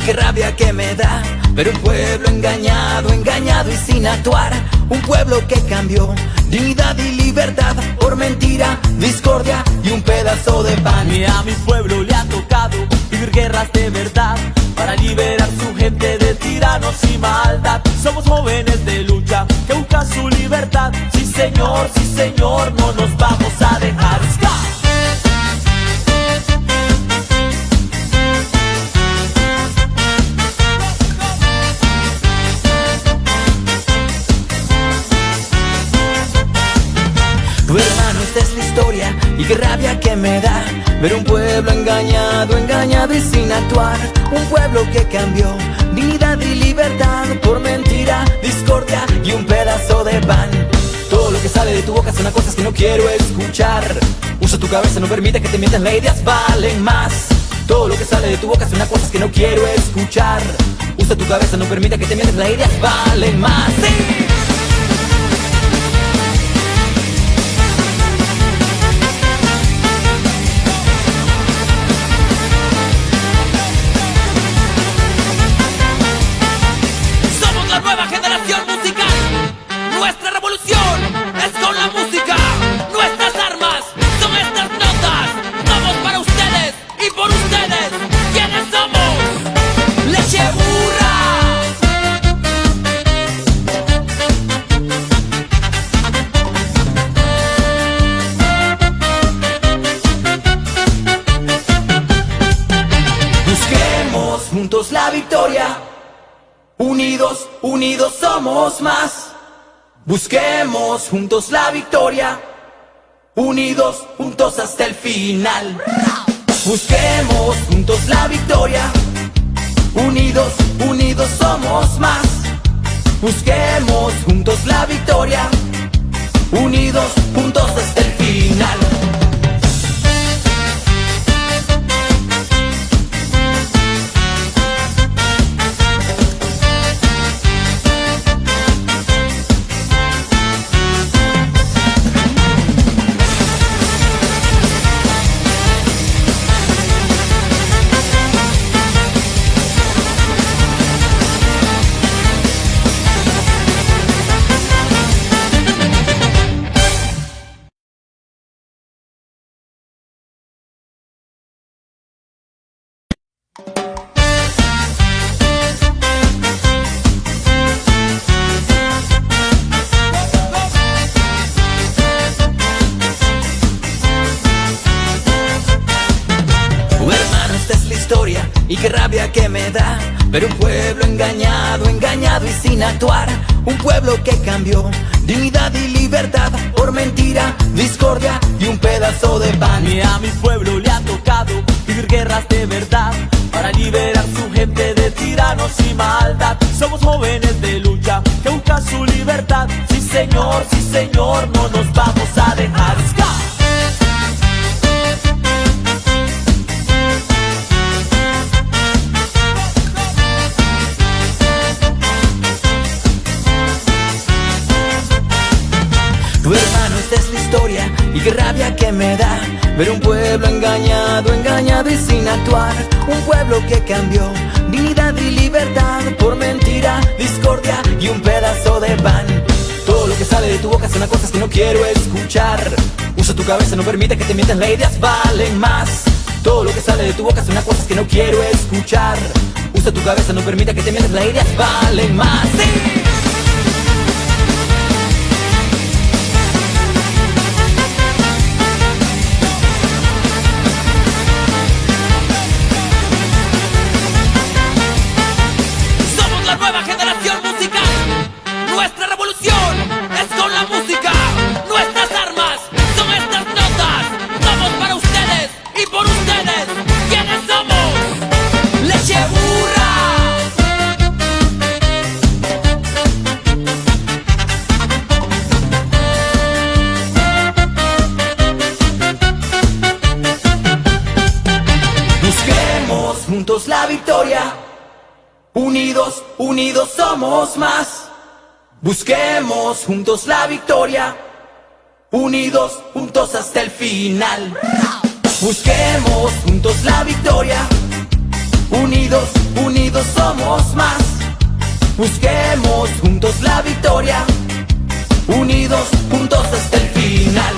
qué rabia que me da ver un pueblo engañado, engañado y sin actuar. Un pueblo que cambió dignidad y libertad por mentira, discordia y un pedazo de pan. Y a mi pueblo le ha tocado vivir guerras de verdad para liberar su gente de tiranos y maldad. Somos jóvenes de lucha que buscan su libertad. Sí señor, no nos vamos a dejar. Hermano, esta es la historia y qué rabia que me da ver un pueblo engañado, engañado y sin actuar. Un pueblo que cambió dignidad y libertad por mentira, discordia y un pedazo de pan. Todo lo que sale de tu boca son cosas que no quiero escuchar. Usa tu cabeza, no permite que te mientan, las ideas valen más. Todo lo que sale de tu boca son cosas que no quiero escuchar. Usa tu cabeza, no permite que te mientan, las ideas valen más. ¡Sí! Nueva generación musical, nuestra revolución es con la música. Nuestras armas son estas notas. Vamos para ustedes y por ustedes. ¿Quiénes somos? Leche Burra. Busquemos juntos la victoria. Unidos, unidos somos más. Busquemos juntos la victoria. Unidos, juntos hasta el final. Busquemos juntos la victoria. Unidos, unidos somos más. Busquemos juntos la victoria. Unidos, juntos hasta el final. Y qué rabia que me da ver un pueblo engañado, engañado y sin actuar. Un pueblo que cambió dignidad y libertad por mentira, discordia y un pedazo de pan. Y a mi pueblo le ha tocado vivir guerras de verdad para liberar su gente de tiranos y maldad. Somos jóvenes de lucha que buscan su libertad. Sí señor, no nos vamos a dejar. Hermano, esta es la historia y qué rabia que me da ver un pueblo engañado, engañado y sin actuar. Un pueblo que cambió dignidad y libertad por mentira, discordia y un pedazo de pan. Todo lo que sale de tu boca son cosas que no quiero escuchar. Usa tu cabeza, no permite que te mientan, las ideas valen más. Todo lo que sale de tu boca son cosas que no quiero escuchar. Usa tu cabeza, no permite que te mientan, las ideas valen más. ¡Sí! Nueva generación musical, nuestra revolución es con la música. Nuestras armas son estas notas. Vamos para ustedes y por ustedes. ¿Quiénes somos? Leche Burra. Busquemos juntos la victoria. Unidos, unidos somos más. Busquemos juntos la victoria. Unidos, juntos hasta el final. Busquemos juntos la victoria. Unidos, unidos somos más. Busquemos juntos la victoria. Unidos, juntos hasta el final.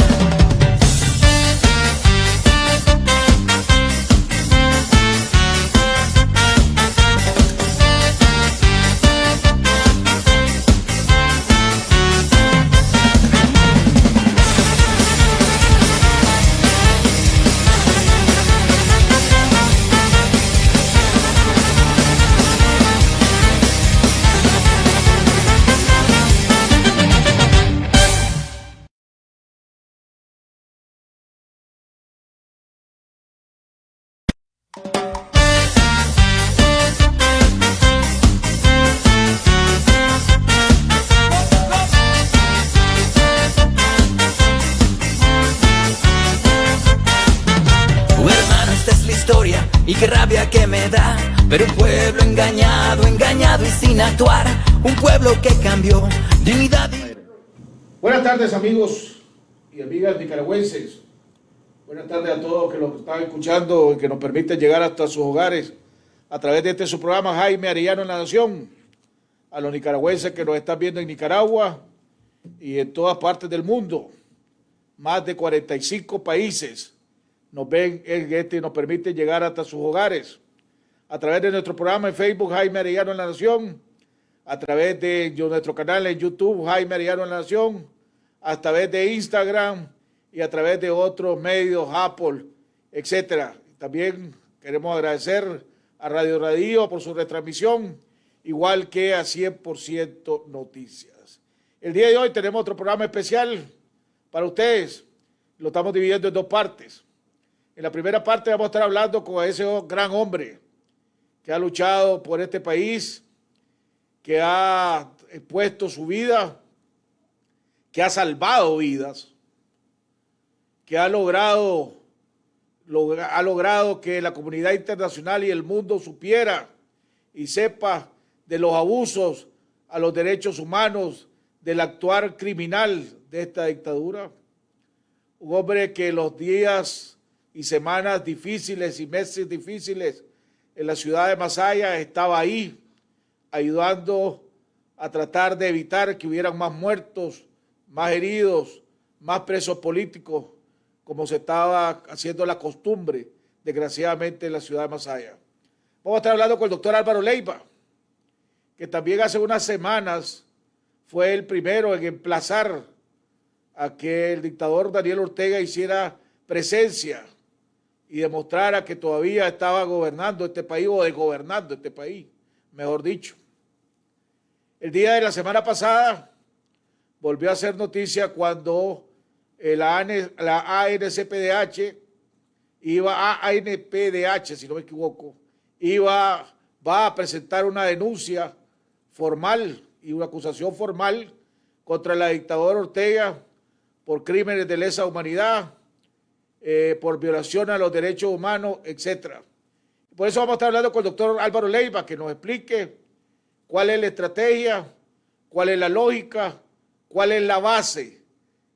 Y qué rabia que me da ver un pueblo engañado, engañado y sin actuar. Un pueblo que cambió dignidad y... Buenas tardes, amigos y amigas nicaragüenses. Buenas tardes a todos que nos están escuchando y que nos permiten llegar hasta sus hogares a través de su programa Jaime Arellano en la Nación. A los nicaragüenses que nos están viendo en Nicaragua y en todas partes del mundo. Más de 45 países nos ven y nos permite llegar hasta sus hogares a través de nuestro programa en Facebook Jaime Arellano en la Nación, a través de nuestro canal en YouTube Jaime Arellano en la Nación, a través de Instagram y a través de otros medios, Apple, etcétera. También queremos agradecer a Radio por su retransmisión, igual que a 100% Noticias. El día de hoy tenemos otro programa especial para ustedes. Lo estamos dividiendo en dos partes. En la primera parte vamos a estar hablando con ese gran hombre que ha luchado por este país, que ha puesto su vida, que ha salvado vidas, que ha logrado que la comunidad internacional y el mundo supiera y sepa de los abusos a los derechos humanos del actuar criminal de esta dictadura. Un hombre que los días y semanas difíciles y meses difíciles en la ciudad de Masaya estaba ahí ayudando a tratar de evitar que hubieran más muertos, más heridos, más presos políticos, como se estaba haciendo la costumbre, desgraciadamente, en la ciudad de Masaya. Vamos a estar hablando con el doctor Álvaro Leiva, que también hace unas semanas fue el primero en emplazar a que el dictador Daniel Ortega hiciera presencia y demostrara que todavía estaba gobernando este país, o desgobernando este país, mejor dicho. El día de la semana pasada volvió a ser noticia cuando la ANPDH, si no me equivoco, va a presentar una denuncia formal y una acusación formal contra la dictadura Ortega por crímenes de lesa humanidad, por violación a los derechos humanos, etc. Por eso vamos a estar hablando con el doctor Álvaro Leiva, que nos explique cuál es la estrategia, cuál es la lógica, cuál es la base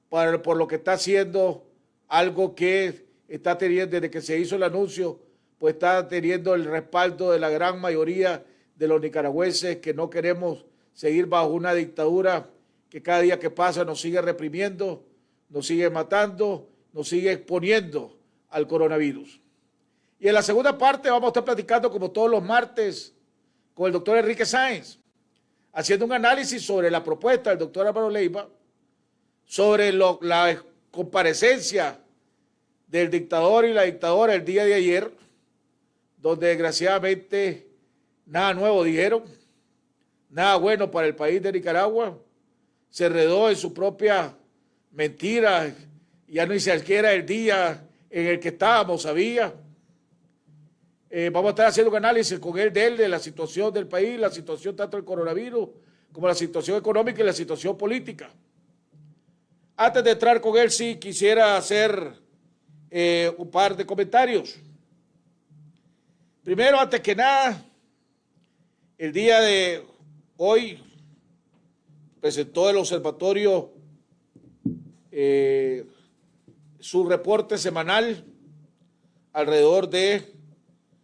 por lo que está haciendo algo que está teniendo, desde que se hizo el anuncio, pues está teniendo el respaldo de la gran mayoría de los nicaragüenses que no queremos seguir bajo una dictadura que cada día que pasa nos sigue reprimiendo, nos sigue matando, nos sigue exponiendo al coronavirus. Y en la segunda parte vamos a estar platicando, como todos los martes, con el doctor Enrique Sáenz, haciendo un análisis sobre la propuesta del doctor Álvaro Leiva, sobre la comparecencia del dictador y la dictadora el día de ayer, donde desgraciadamente nada nuevo dijeron, nada bueno para el país de Nicaragua, se enredó en su propia mentira, ya no ni siquiera el día en el que estábamos sabía. Vamos a estar haciendo un análisis con él de la situación del país, la situación tanto del coronavirus como la situación económica y la situación política. Antes de entrar con él, sí quisiera hacer un par de comentarios. Primero, antes que nada, el día de hoy presentó el observatorio su reporte semanal alrededor de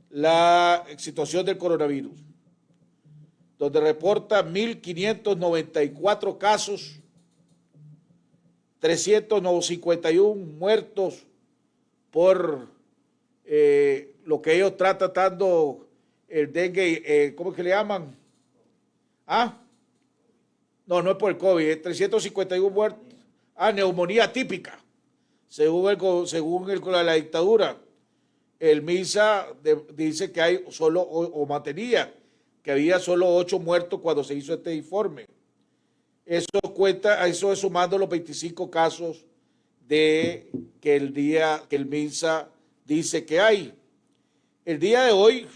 la situación del coronavirus, donde reporta 1.594 casos, 351 muertos por lo que ellos están tratando, el dengue, ¿cómo es que le llaman? No, no es por el COVID, 351 muertos. Neumonía típica, según la dictadura. El MINSA dice que hay solo, o mantenía, que había solo 8 muertos cuando se hizo este informe. Eso es sumando los 25 casos que el MINSA dice que hay. El día de hoy,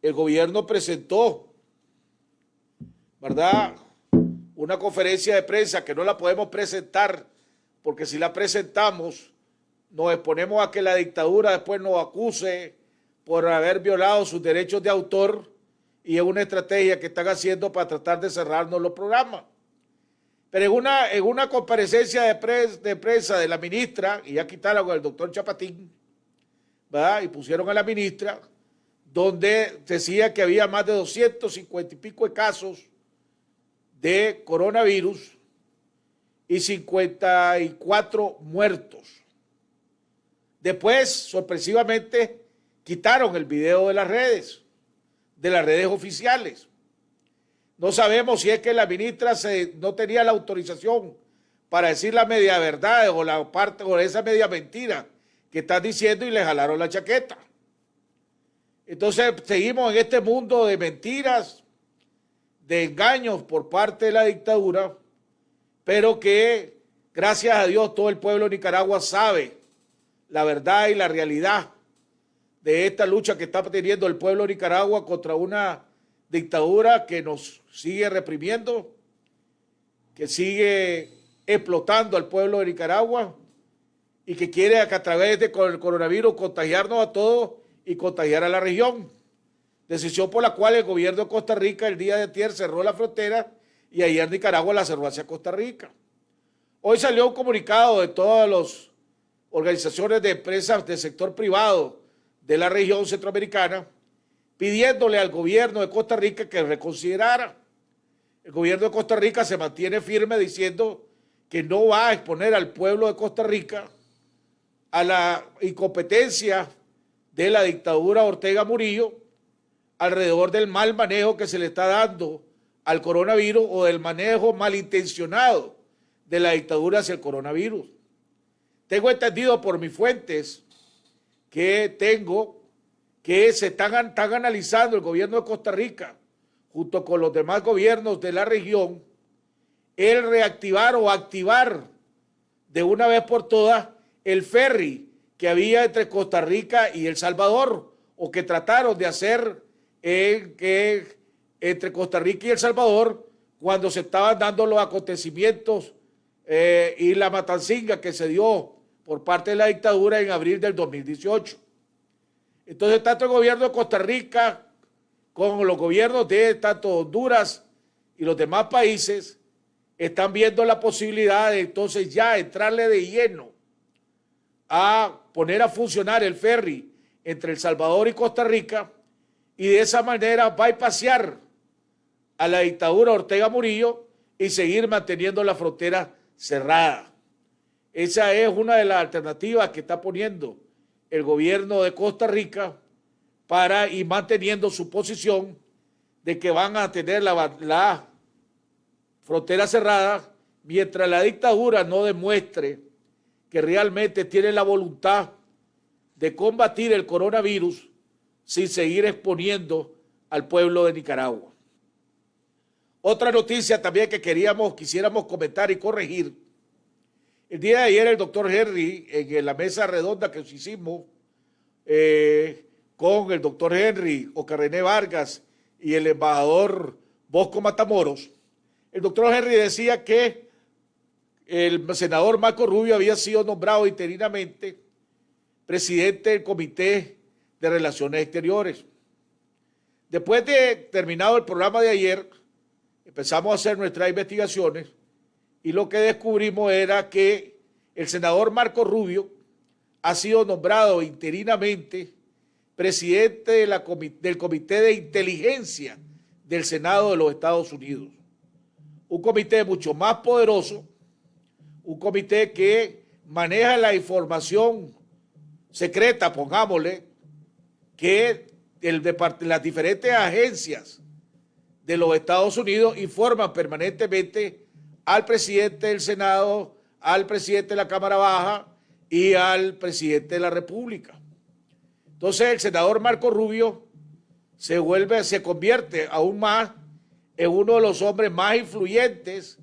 el gobierno presentó, ¿verdad?, una conferencia de prensa que no la podemos presentar, porque si la presentamos, nos exponemos a que la dictadura después nos acuse por haber violado sus derechos de autor, y es una estrategia que están haciendo para tratar de cerrarnos los programas. Pero en una comparecencia de prensa de la ministra, y ya quitaron al doctor Chapatín, ¿verdad?, y pusieron a la ministra, donde decía que había más de 250 y pico de casos de coronavirus y 54 muertos. Después, sorpresivamente, quitaron el video de las redes oficiales. No sabemos si es que la ministra no tenía la autorización para decir la media verdad o esa media mentira que están diciendo, y le jalaron la chaqueta. Entonces seguimos en este mundo de mentiras, de engaños por parte de la dictadura, pero que gracias a Dios todo el pueblo de Nicaragua sabe la verdad y la realidad de esta lucha que está teniendo el pueblo de Nicaragua contra una dictadura que nos sigue reprimiendo, que sigue explotando al pueblo de Nicaragua y que quiere a través del coronavirus contagiarnos a todos y contagiar a la región. Decisión por la cual el gobierno de Costa Rica el día de ayer cerró la frontera y ayer Nicaragua la cerró hacia Costa Rica. Hoy salió un comunicado de todas las organizaciones de empresas del sector privado de la región centroamericana pidiéndole al gobierno de Costa Rica que reconsiderara. El gobierno de Costa Rica se mantiene firme diciendo que no va a exponer al pueblo de Costa Rica a la incompetencia de la dictadura Ortega Murillo alrededor del mal manejo que se le está dando al coronavirus o del manejo malintencionado de la dictadura hacia el coronavirus. Tengo entendido por mis fuentes que se están analizando el gobierno de Costa Rica junto con los demás gobiernos de la región el reactivar o activar de una vez por todas el ferry que había entre Costa Rica y El Salvador, o que trataron de hacer entre Costa Rica y El Salvador cuando se estaban dando los acontecimientos y la matancinga que se dio por parte de la dictadura en abril del 2018. Entonces, tanto el gobierno de Costa Rica como los gobiernos de tanto Honduras y los demás países están viendo la posibilidad de entonces ya entrarle de lleno a poner a funcionar el ferry entre El Salvador y Costa Rica, y de esa manera bypassear a la dictadura Ortega Murillo y seguir manteniendo la frontera cerrada. Esa es una de las alternativas que está poniendo el gobierno de Costa Rica para ir manteniendo su posición de que van a tener la frontera cerrada mientras la dictadura no demuestre que realmente tiene la voluntad de combatir el coronavirus sin seguir exponiendo al pueblo de Nicaragua. Otra noticia también que quisiéramos comentar y corregir. El día de ayer el doctor Henry, en la mesa redonda que hicimos con el doctor Henry Ocarrené Vargas y el embajador Bosco Matamoros, el doctor Henry decía que el senador Marco Rubio había sido nombrado interinamente presidente del Comité de Relaciones Exteriores. Después de terminado el programa de ayer, empezamos a hacer nuestras investigaciones y lo que descubrimos era que el senador Marco Rubio ha sido nombrado interinamente presidente del Comité de Inteligencia del Senado de los Estados Unidos. Un comité mucho más poderoso, un comité que maneja la información secreta, pongámosle, que las diferentes agencias de los Estados Unidos informan permanentemente al presidente del Senado, al presidente de la Cámara Baja y al presidente de la República. Entonces el senador Marco Rubio se convierte aún más en uno de los hombres más influyentes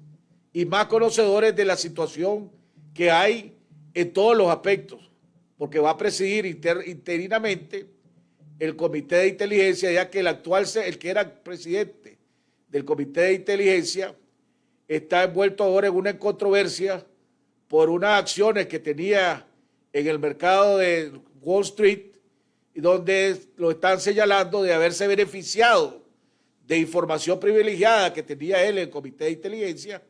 y más conocedores de la situación que hay en todos los aspectos, porque va a presidir interinamente el Comité de Inteligencia, ya que el que era presidente del Comité de Inteligencia está envuelto ahora en una controversia por unas acciones que tenía en el mercado de Wall Street, y donde lo están señalando de haberse beneficiado de información privilegiada que tenía él en el Comité de Inteligencia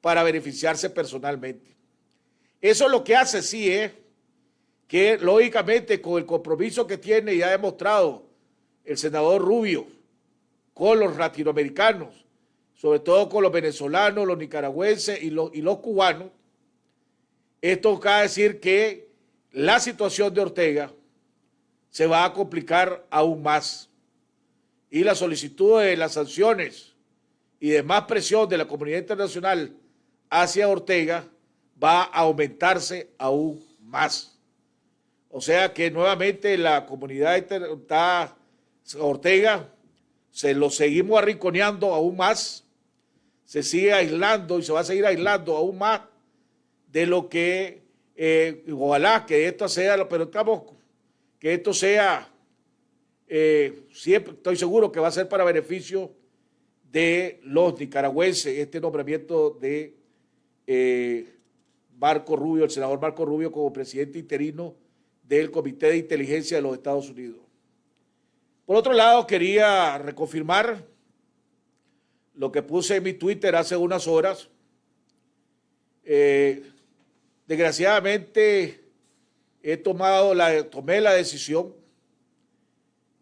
para beneficiarse personalmente. Eso lo que hace sí es que, lógicamente, con el compromiso que tiene y ha demostrado el senador Rubio con los latinoamericanos, sobre todo con los venezolanos, los nicaragüenses y los cubanos, esto quiere decir que la situación de Ortega se va a complicar aún más. Y la solicitud de las sanciones y de más presión de la comunidad internacional hacia Ortega va a aumentarse aún más. O sea que nuevamente la comunidad está Ortega, se lo seguimos arrinconeando aún más, se sigue aislando y se va a seguir aislando aún más de lo que ojalá que esto sea, pero estamos, que esto sea, siempre estoy seguro que va a ser para beneficio de los nicaragüenses, este nombramiento de Marco Rubio, el senador Marco Rubio, como presidente interino del Comité de Inteligencia de los Estados Unidos. Por otro lado, quería reconfirmar lo que puse en mi Twitter hace unas horas. Desgraciadamente, tomé la decisión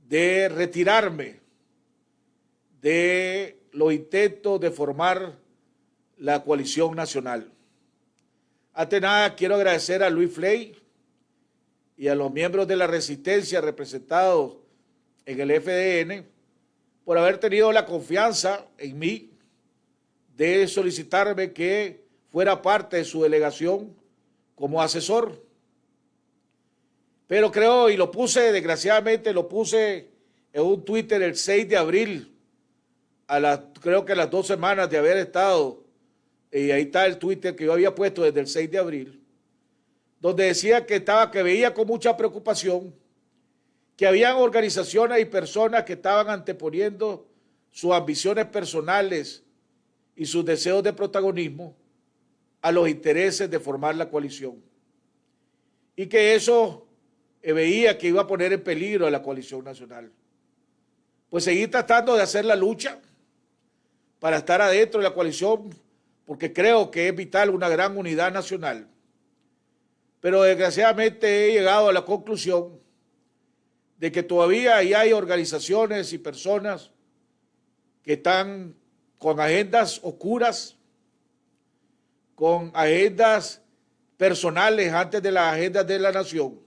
de retirarme de los intentos de formar la coalición nacional. Antes de nada, quiero agradecer a Luis Flay y a los miembros de la resistencia representados en el FDN por haber tenido la confianza en mí de solicitarme que fuera parte de su delegación como asesor. Pero creo, y lo puse, desgraciadamente lo puse en un Twitter el 6 de abril, creo que a las 2 semanas de haber estado, y ahí está el Twitter que yo había puesto desde el 6 de abril, donde decía que veía con mucha preocupación que habían organizaciones y personas que estaban anteponiendo sus ambiciones personales y sus deseos de protagonismo a los intereses de formar la coalición. Y que eso veía que iba a poner en peligro a la coalición nacional. Pues seguí tratando de hacer la lucha para estar adentro de la coalición, porque creo que es vital una gran unidad nacional. Pero desgraciadamente he llegado a la conclusión de que todavía hay organizaciones y personas que están con agendas oscuras, con agendas personales antes de las agendas de la nación.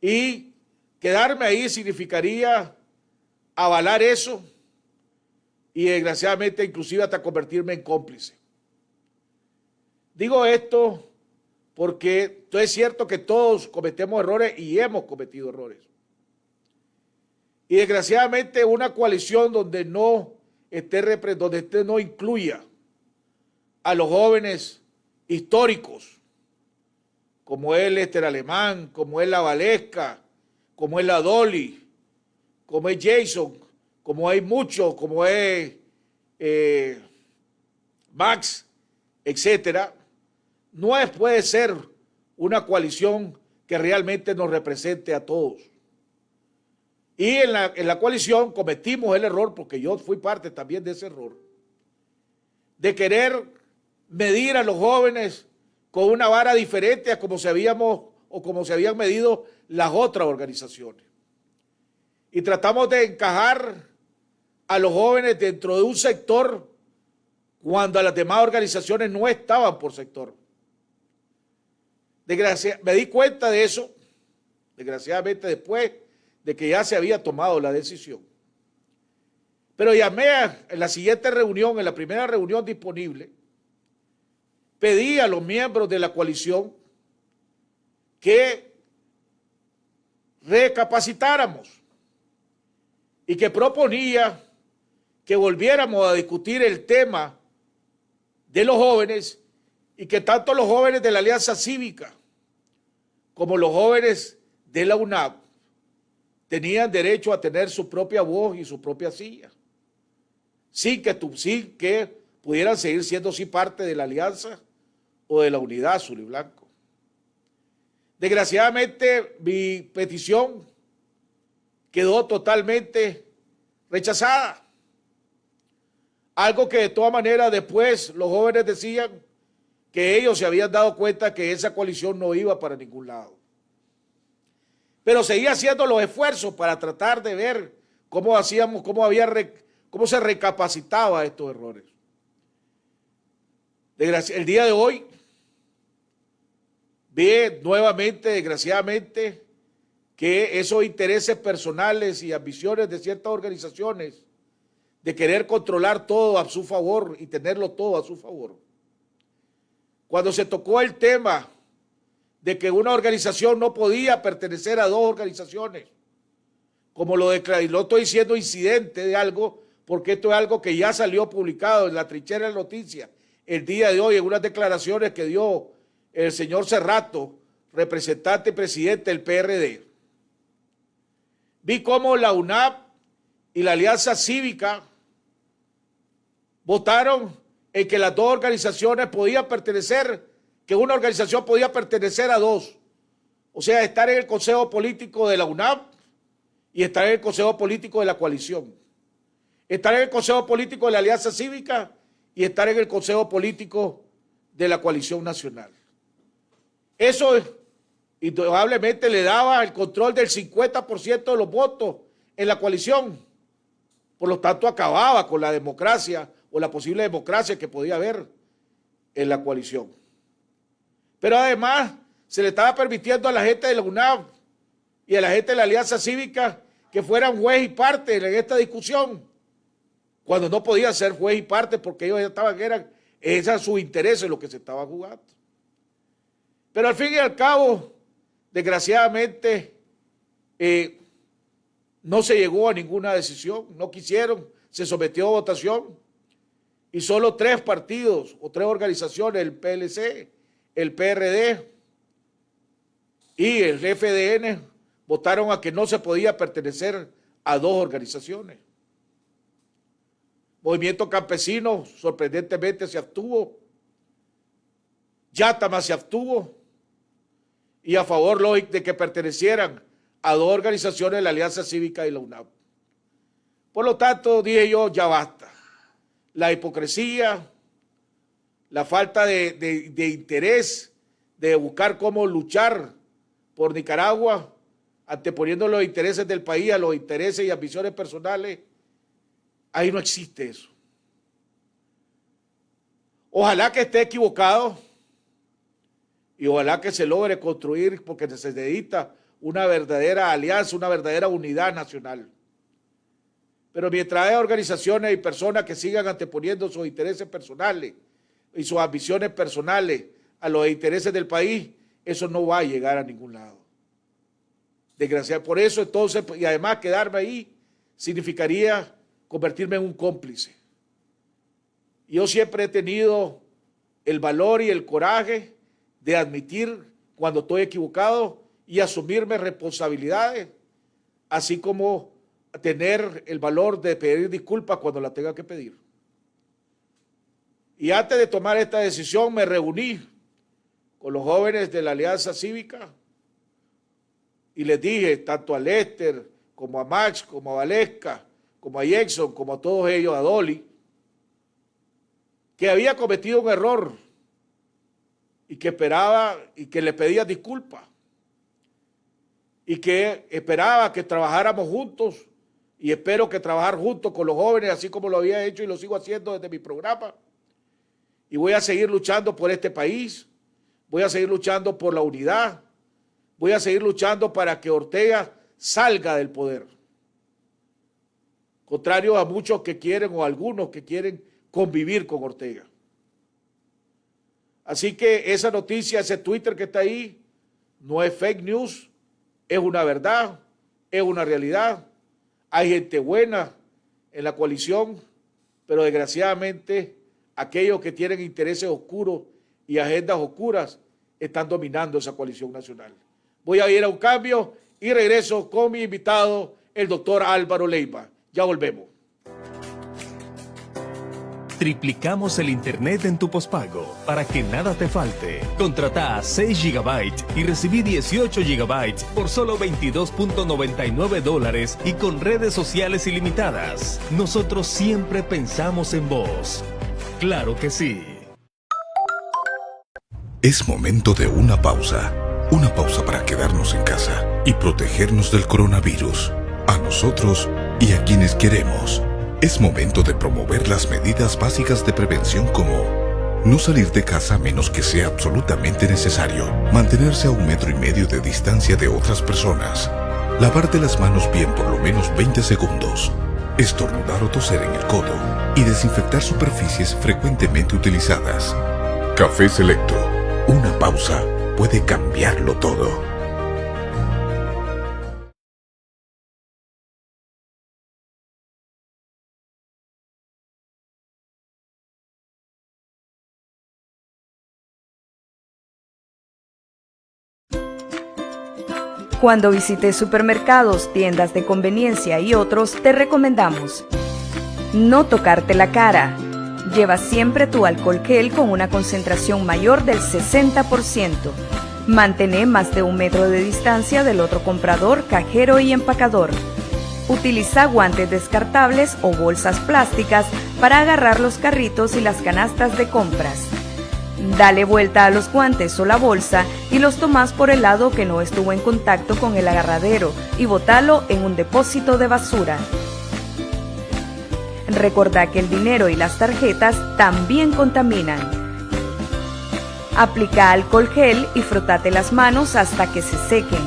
Y quedarme ahí significaría avalar eso y desgraciadamente inclusive hasta convertirme en cómplice. Digo esto porque es cierto que todos cometemos errores y hemos cometido errores. Y desgraciadamente una coalición donde no incluya a los jóvenes históricos, como es Lester Alemán, como es la Valesca, como es la Dolly, como es Jason, como hay muchos, como es Max, etcétera, puede ser una coalición que realmente nos represente a todos. Y en la coalición cometimos el error, porque yo fui parte también de ese error, de querer medir a los jóvenes con una vara diferente a como se habían medido las otras organizaciones. y tratamos de encajar a los jóvenes dentro de un sector cuando las demás organizaciones no estaban por sector. Me di cuenta de eso, desgraciadamente, después de que ya se había tomado la decisión. Pero llamé en la siguiente reunión, en la primera reunión disponible, pedí a los miembros de la coalición que recapacitáramos y que proponía que volviéramos a discutir el tema de los jóvenes y que tanto los jóvenes de la Alianza Cívica como los jóvenes de la UNAV tenían derecho a tener su propia voz y su propia silla, sin que pudieran seguir siendo sí parte de la alianza o de la unidad azul y blanco. Desgraciadamente, mi petición quedó totalmente rechazada. Algo que de todas maneras después los jóvenes decían que ellos se habían dado cuenta que esa coalición no iba para ningún lado. Pero seguía haciendo los esfuerzos para tratar de ver cómo hacíamos, cómo se recapacitaba estos errores. El día de hoy vi nuevamente, desgraciadamente, que esos intereses personales y ambiciones de ciertas organizaciones de querer controlar todo a su favor y tenerlo todo a su favor. Cuando se tocó el tema de que una organización no podía pertenecer a dos organizaciones, como lo declaré, no estoy diciendo incidente de algo, porque esto es algo que ya salió publicado en la trinchera de noticias el día de hoy en unas declaraciones que dio el señor Cerrato, representante y presidente del PRD. Vi cómo la UNAV y la Alianza Cívica votaron en que las dos organizaciones podían pertenecer, que una organización podía pertenecer a dos. O sea, estar en el consejo político de la UNAV y estar en el consejo político de la coalición. Estar en el consejo político de la Alianza Cívica y estar en el consejo político de la coalición nacional. Eso indudablemente le daba el control del 50% de los votos en la coalición. Por lo tanto, acababa con la democracia o la posible democracia que podía haber en la coalición. Pero además se le estaba permitiendo a la gente de la UNAV y a la gente de la Alianza Cívica que fueran juez y parte en esta discusión, cuando no podían ser juez y parte porque ellos estaban, eran sus intereses lo que se estaba jugando. Pero al fin y al cabo, desgraciadamente, no se llegó a ninguna decisión, no quisieron, se sometió a votación y solo 3 partidos o 3 organizaciones, el PLC, el PRD y el FDN, votaron a que no se podía pertenecer a 2 organizaciones. Movimiento Campesino sorprendentemente se abstuvo, Yatama se abstuvo y a favor de que pertenecieran a 2 organizaciones, la Alianza Cívica y la UNAV. Por lo tanto, dije yo, ya basta. La hipocresía, la falta de interés de buscar cómo luchar por Nicaragua, anteponiendo los intereses del país a los intereses y ambiciones personales, ahí no existe eso. Ojalá que esté equivocado y ojalá que se logre construir, porque se necesita una verdadera alianza, una verdadera unidad nacional. Pero mientras haya organizaciones y personas que sigan anteponiendo sus intereses personales y sus ambiciones personales a los intereses del país, eso no va a llegar a ningún lado. Desgraciadamente, por eso entonces, y además quedarme ahí, significaría convertirme en un cómplice. Yo siempre he tenido el valor y el coraje de admitir cuando estoy equivocado y asumirme responsabilidades, así como tener el valor de pedir disculpas cuando la tenga que pedir. Y antes de tomar esta decisión me reuní con los jóvenes de la Alianza Cívica y les dije, tanto a Lester, como a Max, como a Valesca, como a Jackson, como a todos ellos, a Dolly, que había cometido un error y que esperaba y que le pedía disculpas. y que esperaba que trabajáramos juntos y espero que trabajar juntos con los jóvenes, así como lo había hecho y lo sigo haciendo desde mi programa. Y voy a seguir luchando por este país, voy a seguir luchando por la unidad, voy a seguir luchando para que Ortega salga del poder. Contrario a muchos que quieren o algunos que quieren convivir con Ortega. Así que esa noticia, ese Twitter que está ahí, no es fake news, es una verdad, es una realidad. Hay gente buena en la coalición, pero desgraciadamente aquellos que tienen intereses oscuros y agendas oscuras están dominando esa coalición nacional. Voy a ir a un cambio y regreso con mi invitado, el doctor Álvaro Leiva. Ya volvemos. Triplicamos el internet en tu pospago para que nada te falte. Contrata 6 GB y recibí 18 GB por solo $22.99 y con redes sociales ilimitadas. Nosotros siempre pensamos en vos. Claro que sí. Es momento de una pausa. Una pausa para quedarnos en casa y protegernos del coronavirus. A nosotros y a quienes queremos. Es momento de promover las medidas básicas de prevención como no salir de casa a menos que sea absolutamente necesario, mantenerse a 1,5 metros de distancia de otras personas, lavarte las manos bien por lo menos 20 segundos, estornudar o toser en el codo y desinfectar superficies frecuentemente utilizadas. Café Selecto. Una pausa puede cambiarlo todo. Cuando visites supermercados, tiendas de conveniencia y otros, te recomendamos no tocarte la cara. Lleva siempre tu alcohol gel con una concentración mayor del 60%. Mantén más de 1 metro de distancia del otro comprador, cajero y empacador. Utiliza guantes descartables o bolsas plásticas para agarrar los carritos y las canastas de compras. Dale vuelta a los guantes o la bolsa y los tomás por el lado que no estuvo en contacto con el agarradero y botalo en un depósito de basura. Recordá que el dinero y las tarjetas también contaminan. Aplica alcohol gel y frótate las manos hasta que se sequen.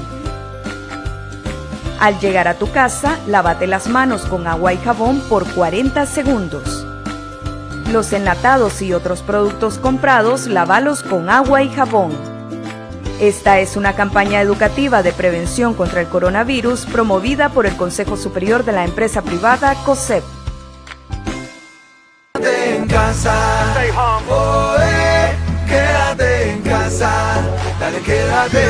Al llegar a tu casa, lávate las manos con agua y jabón por 40 segundos. Los enlatados y otros productos comprados, lávalos con agua y jabón. Esta es una campaña educativa de prevención contra el coronavirus promovida por el Consejo Superior de la Empresa Privada, COSEP. Quédate en casa, quédate en casa, dale quédate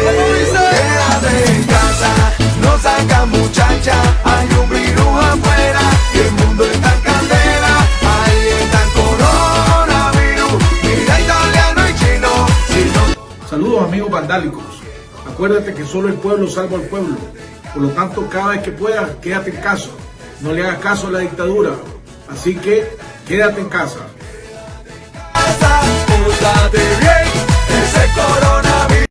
en casa, no saca muchacha, hay un virus afuera y el mundo está en candela, ahí está el coronavirus, mira italiano y chino, si no... Saludos amigos vandálicos. Acuérdate que solo el pueblo salva al pueblo. Por lo tanto, cada vez que puedas, quédate en casa. No le hagas caso a la dictadura. Así que, quédate en casa. Pórtate bien, ese coronavirus.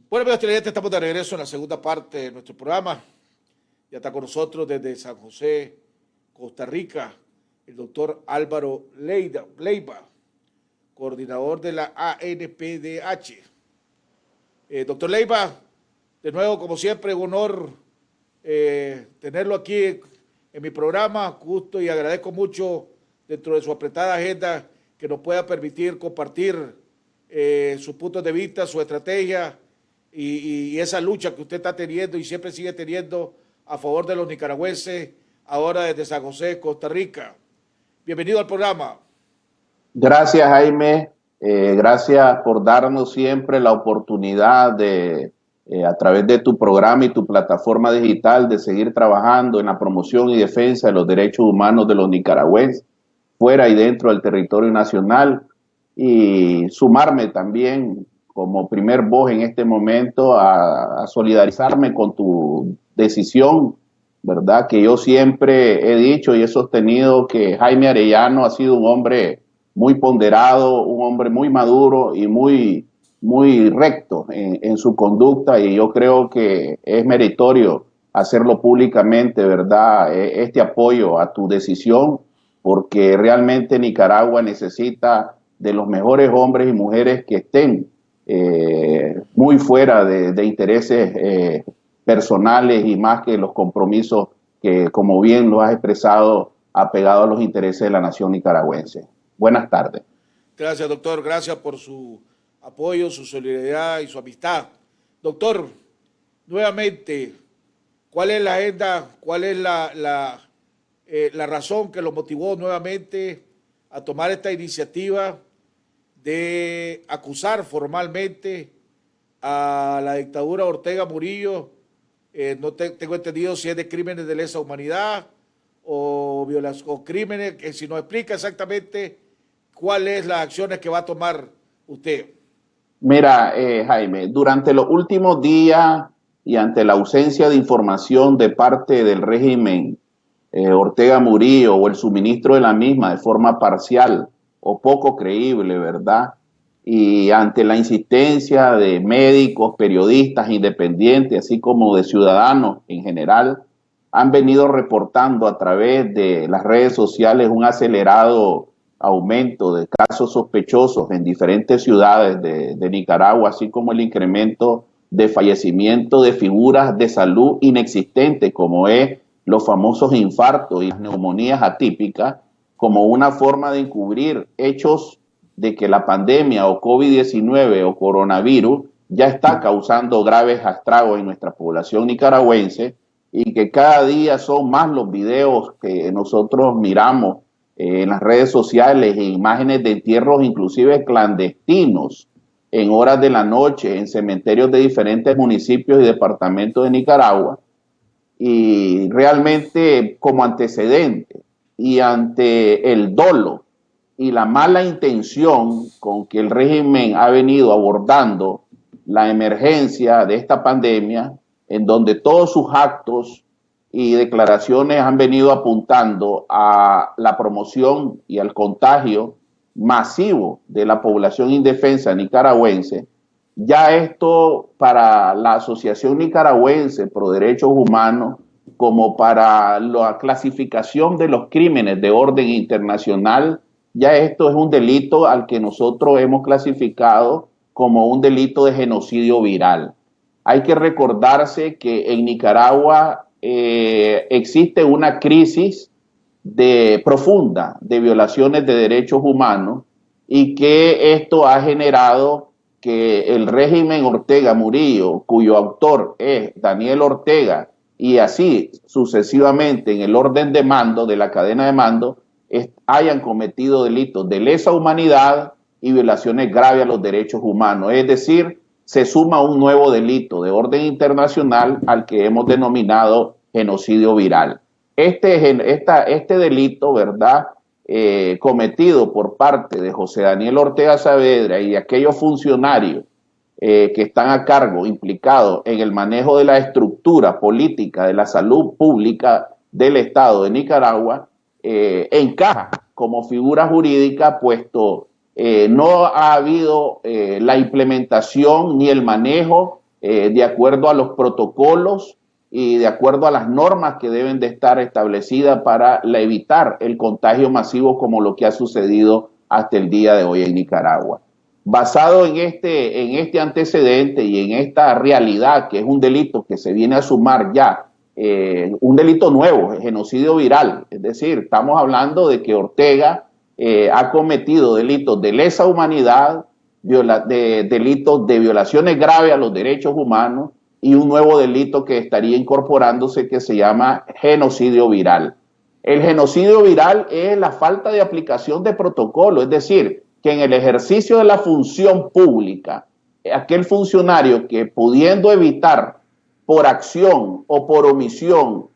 Bueno, amigos televidentes, estamos de regreso en la segunda parte de nuestro programa. Ya está con nosotros desde San José, Costa Rica, el doctor Álvaro Leiva, coordinador de la ANPDH. Doctor Leiva, de nuevo, como siempre, un honor tenerlo aquí en mi programa. Gusto y agradezco mucho dentro de su apretada agenda que nos pueda permitir compartir sus puntos de vista, su estrategia y esa lucha que usted está teniendo y siempre sigue teniendo a favor de los nicaragüenses, ahora desde San José, Costa Rica. Bienvenido al programa. Gracias, Jaime. Gracias por darnos siempre la oportunidad de, a través de tu programa y tu plataforma digital, de seguir trabajando en la promoción y defensa de los derechos humanos de los nicaragüenses, fuera y dentro del territorio nacional, y sumarme también como primer voz en este momento a solidarizarme con tu decisión, ¿verdad? Que yo siempre he dicho y he sostenido que Jaime Arellano ha sido un hombre muy ponderado, un hombre muy maduro y muy muy recto en su conducta, y yo creo que es meritorio hacerlo públicamente, ¿verdad? Este apoyo a tu decisión, porque realmente Nicaragua necesita de los mejores hombres y mujeres que estén muy fuera de intereses personales y más que los compromisos que, como bien lo has expresado, apegado a los intereses de la nación nicaragüense. Buenas tardes. Gracias, doctor. Gracias por su apoyo, su solidaridad y su amistad. Doctor, nuevamente, ¿cuál es la agenda, cuál es la razón que lo motivó nuevamente a tomar esta iniciativa de acusar formalmente a la dictadura Ortega Murillo? No tengo entendido si es de crímenes de lesa humanidad o crímenes, que si nos explica exactamente cuáles las acciones que va a tomar usted. Mira, Jaime, durante los últimos días y ante la ausencia de información de parte del régimen Ortega Murillo o el suministro de la misma de forma parcial o poco creíble, ¿verdad? Y ante la insistencia de médicos, periodistas independientes, así como de ciudadanos en general, han venido reportando a través de las redes sociales un acelerado aumento de casos sospechosos en diferentes ciudades de Nicaragua, así como el incremento de fallecimiento de figuras de salud inexistentes, como es los famosos infartos y las neumonías atípicas, como una forma de encubrir hechos de que la pandemia o COVID-19 o coronavirus ya está causando graves estragos en nuestra población nicaragüense, y que cada día son más los videos que nosotros miramos en las redes sociales, e imágenes de entierros inclusive clandestinos en horas de la noche en cementerios de diferentes municipios y departamentos de Nicaragua. Y realmente, como antecedente y ante el dolo y la mala intención con que el régimen ha venido abordando la emergencia de esta pandemia, en donde todos sus actos y declaraciones han venido apuntando a la promoción y al contagio masivo de la población indefensa nicaragüense, ya esto para la Asociación Nicaragüense Pro Derechos Humanos, como para la clasificación de los crímenes de orden internacional, ya esto es un delito al que nosotros hemos clasificado como un delito de genocidio viral. Hay que recordarse que en Nicaragua existe una crisis profunda de violaciones de derechos humanos, y que esto ha generado que el régimen Ortega Murillo, cuyo autor es Daniel Ortega, y así sucesivamente en el orden de mando, de la cadena de mando, hayan cometido delitos de lesa humanidad y violaciones graves a los derechos humanos. Es decir, se suma un nuevo delito de orden internacional al que hemos denominado genocidio viral. Este delito, ¿verdad?, cometido por parte de José Daniel Ortega Saavedra y de aquellos funcionarios que están a cargo, implicados en el manejo de la estructura política de la salud pública del Estado de Nicaragua, encaja como figura jurídica, puesto no ha habido la implementación ni el manejo de acuerdo a los protocolos y de acuerdo a las normas que deben de estar establecidas para evitar el contagio masivo, como lo que ha sucedido hasta el día de hoy en Nicaragua. Basado en este antecedente y en esta realidad, que es un delito que se viene a sumar ya, un delito nuevo, el genocidio viral, es decir, estamos hablando de que Ortega ha cometido delitos de lesa humanidad, delitos de violaciones graves a los derechos humanos, y un nuevo delito que estaría incorporándose que se llama genocidio viral. El genocidio viral es la falta de aplicación de protocolo, es decir, que en el ejercicio de la función pública, aquel funcionario que, pudiendo evitar por acción o por omisión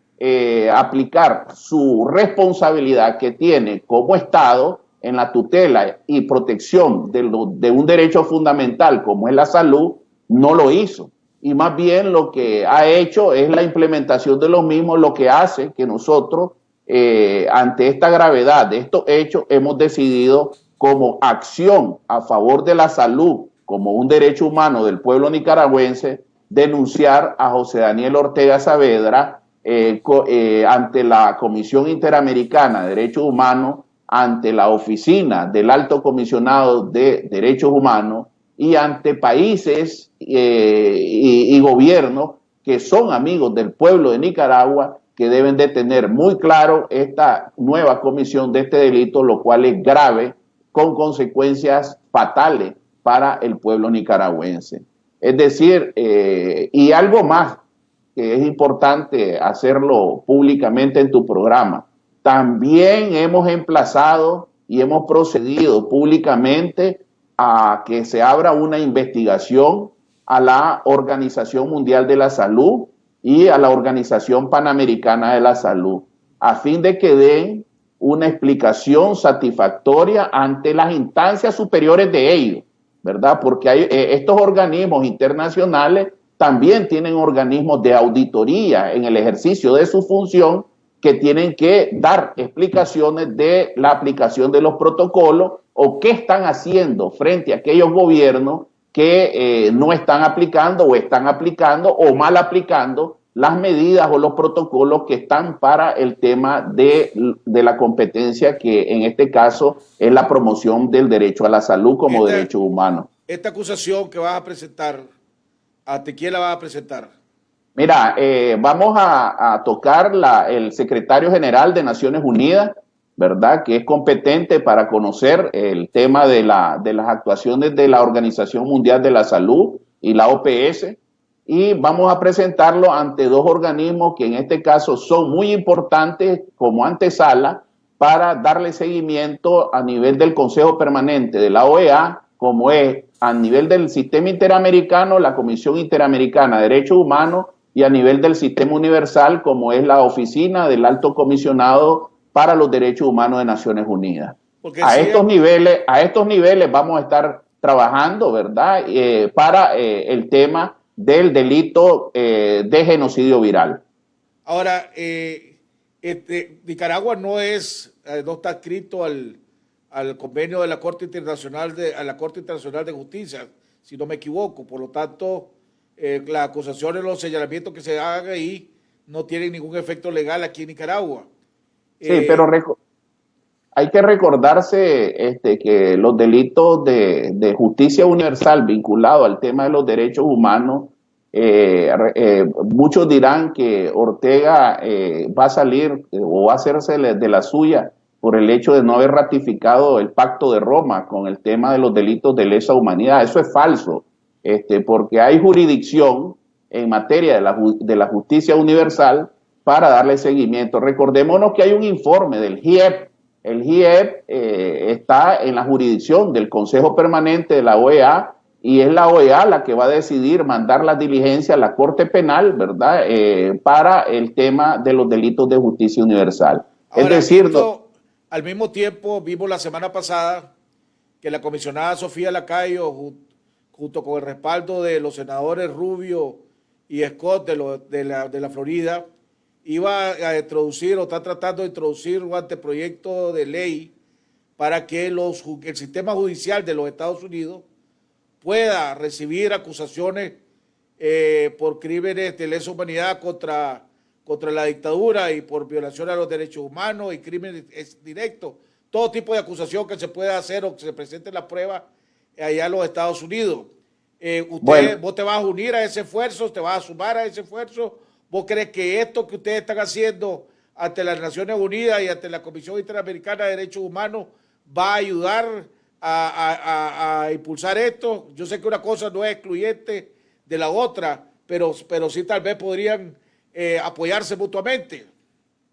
aplicar su responsabilidad que tiene como Estado en la tutela y protección de un derecho fundamental como es la salud, no lo hizo. Y más bien lo que ha hecho es la implementación de los mismos, lo que hace que nosotros, ante esta gravedad de estos hechos, hemos decidido, como acción a favor de la salud como un derecho humano del pueblo nicaragüense, denunciar a José Daniel Ortega Saavedra ante la Comisión Interamericana de Derechos Humanos, ante la Oficina del Alto Comisionado de Derechos Humanos y ante países y gobiernos que son amigos del pueblo de Nicaragua, que deben de tener muy claro esta nueva comisión de este delito, lo cual es grave, con consecuencias fatales para el pueblo nicaragüense. Es decir, y algo más que es importante hacerlo públicamente en tu programa, también hemos emplazado y hemos procedido públicamente a que se abra una investigación a la Organización Mundial de la Salud y a la Organización Panamericana de la Salud, a fin de que den una explicación satisfactoria ante las instancias superiores de ellos, ¿verdad? Porque hay, estos organismos internacionales también tienen organismos de auditoría en el ejercicio de su función que tienen que dar explicaciones de la aplicación de los protocolos o qué están haciendo frente a aquellos gobiernos que no están aplicando o están aplicando o mal aplicando las medidas o los protocolos que están para el tema de la competencia, que en este caso es la promoción del derecho a la salud como derecho humano. Esta acusación que vas a presentar, ¿ante quién la vas a presentar? Mira, vamos a tocar el secretario general de Naciones Unidas, ¿verdad?, que es competente para conocer el tema de las actuaciones de la Organización Mundial de la Salud y la OPS, y vamos a presentarlo ante dos organismos que en este caso son muy importantes como antesala para darle seguimiento a nivel del Consejo Permanente de la OEA, como es a nivel del Sistema Interamericano, la Comisión Interamericana de Derechos Humanos, y a nivel del Sistema Universal, como es la Oficina del Alto Comisionado para los Derechos Humanos de Naciones Unidas. A estos niveles vamos a estar trabajando, ¿verdad?, para el tema del delito de genocidio viral. Ahora, Nicaragua no está adscrito al convenio de la Corte Internacional de Justicia, si no me equivoco. Por lo tanto, las acusaciones, los señalamientos que se hagan ahí no tienen ningún efecto legal aquí en Nicaragua. Sí, pero hay que recordarse que los delitos de justicia universal vinculados al tema de los derechos humanos, muchos dirán que Ortega va a salir o va a hacerse de la suya por el hecho de no haber ratificado el Pacto de Roma con el tema de los delitos de lesa humanidad. Eso es falso, porque hay jurisdicción en materia de la justicia universal para darle seguimiento. Recordémonos que hay un informe del GIEP. El GIEP está en la jurisdicción del Consejo Permanente de la OEA, y es la OEA la que va a decidir mandar las diligencias a la Corte Penal, ¿verdad?, para el tema de los delitos de justicia universal. Ahora, es decir, al mismo tiempo, vimos la semana pasada que la comisionada Sofía Lacayo, junto con el respaldo de los senadores Rubio y Scott de la Florida, iba a introducir o está tratando de introducir un anteproyecto de ley para que el sistema judicial de los Estados Unidos pueda recibir acusaciones por crímenes de lesa humanidad contra la dictadura y por violación a los derechos humanos y crímenes directos, todo tipo de acusación que se pueda hacer o que se presente en la prueba allá en los Estados Unidos. ¿Vos te vas a unir a ese esfuerzo? ¿Te vas a sumar a ese esfuerzo? ¿Vos crees que esto que ustedes están haciendo ante las Naciones Unidas y ante la Comisión Interamericana de Derechos Humanos va a ayudar a impulsar esto? Yo sé que una cosa no es excluyente de la otra, pero sí tal vez podrían apoyarse mutuamente.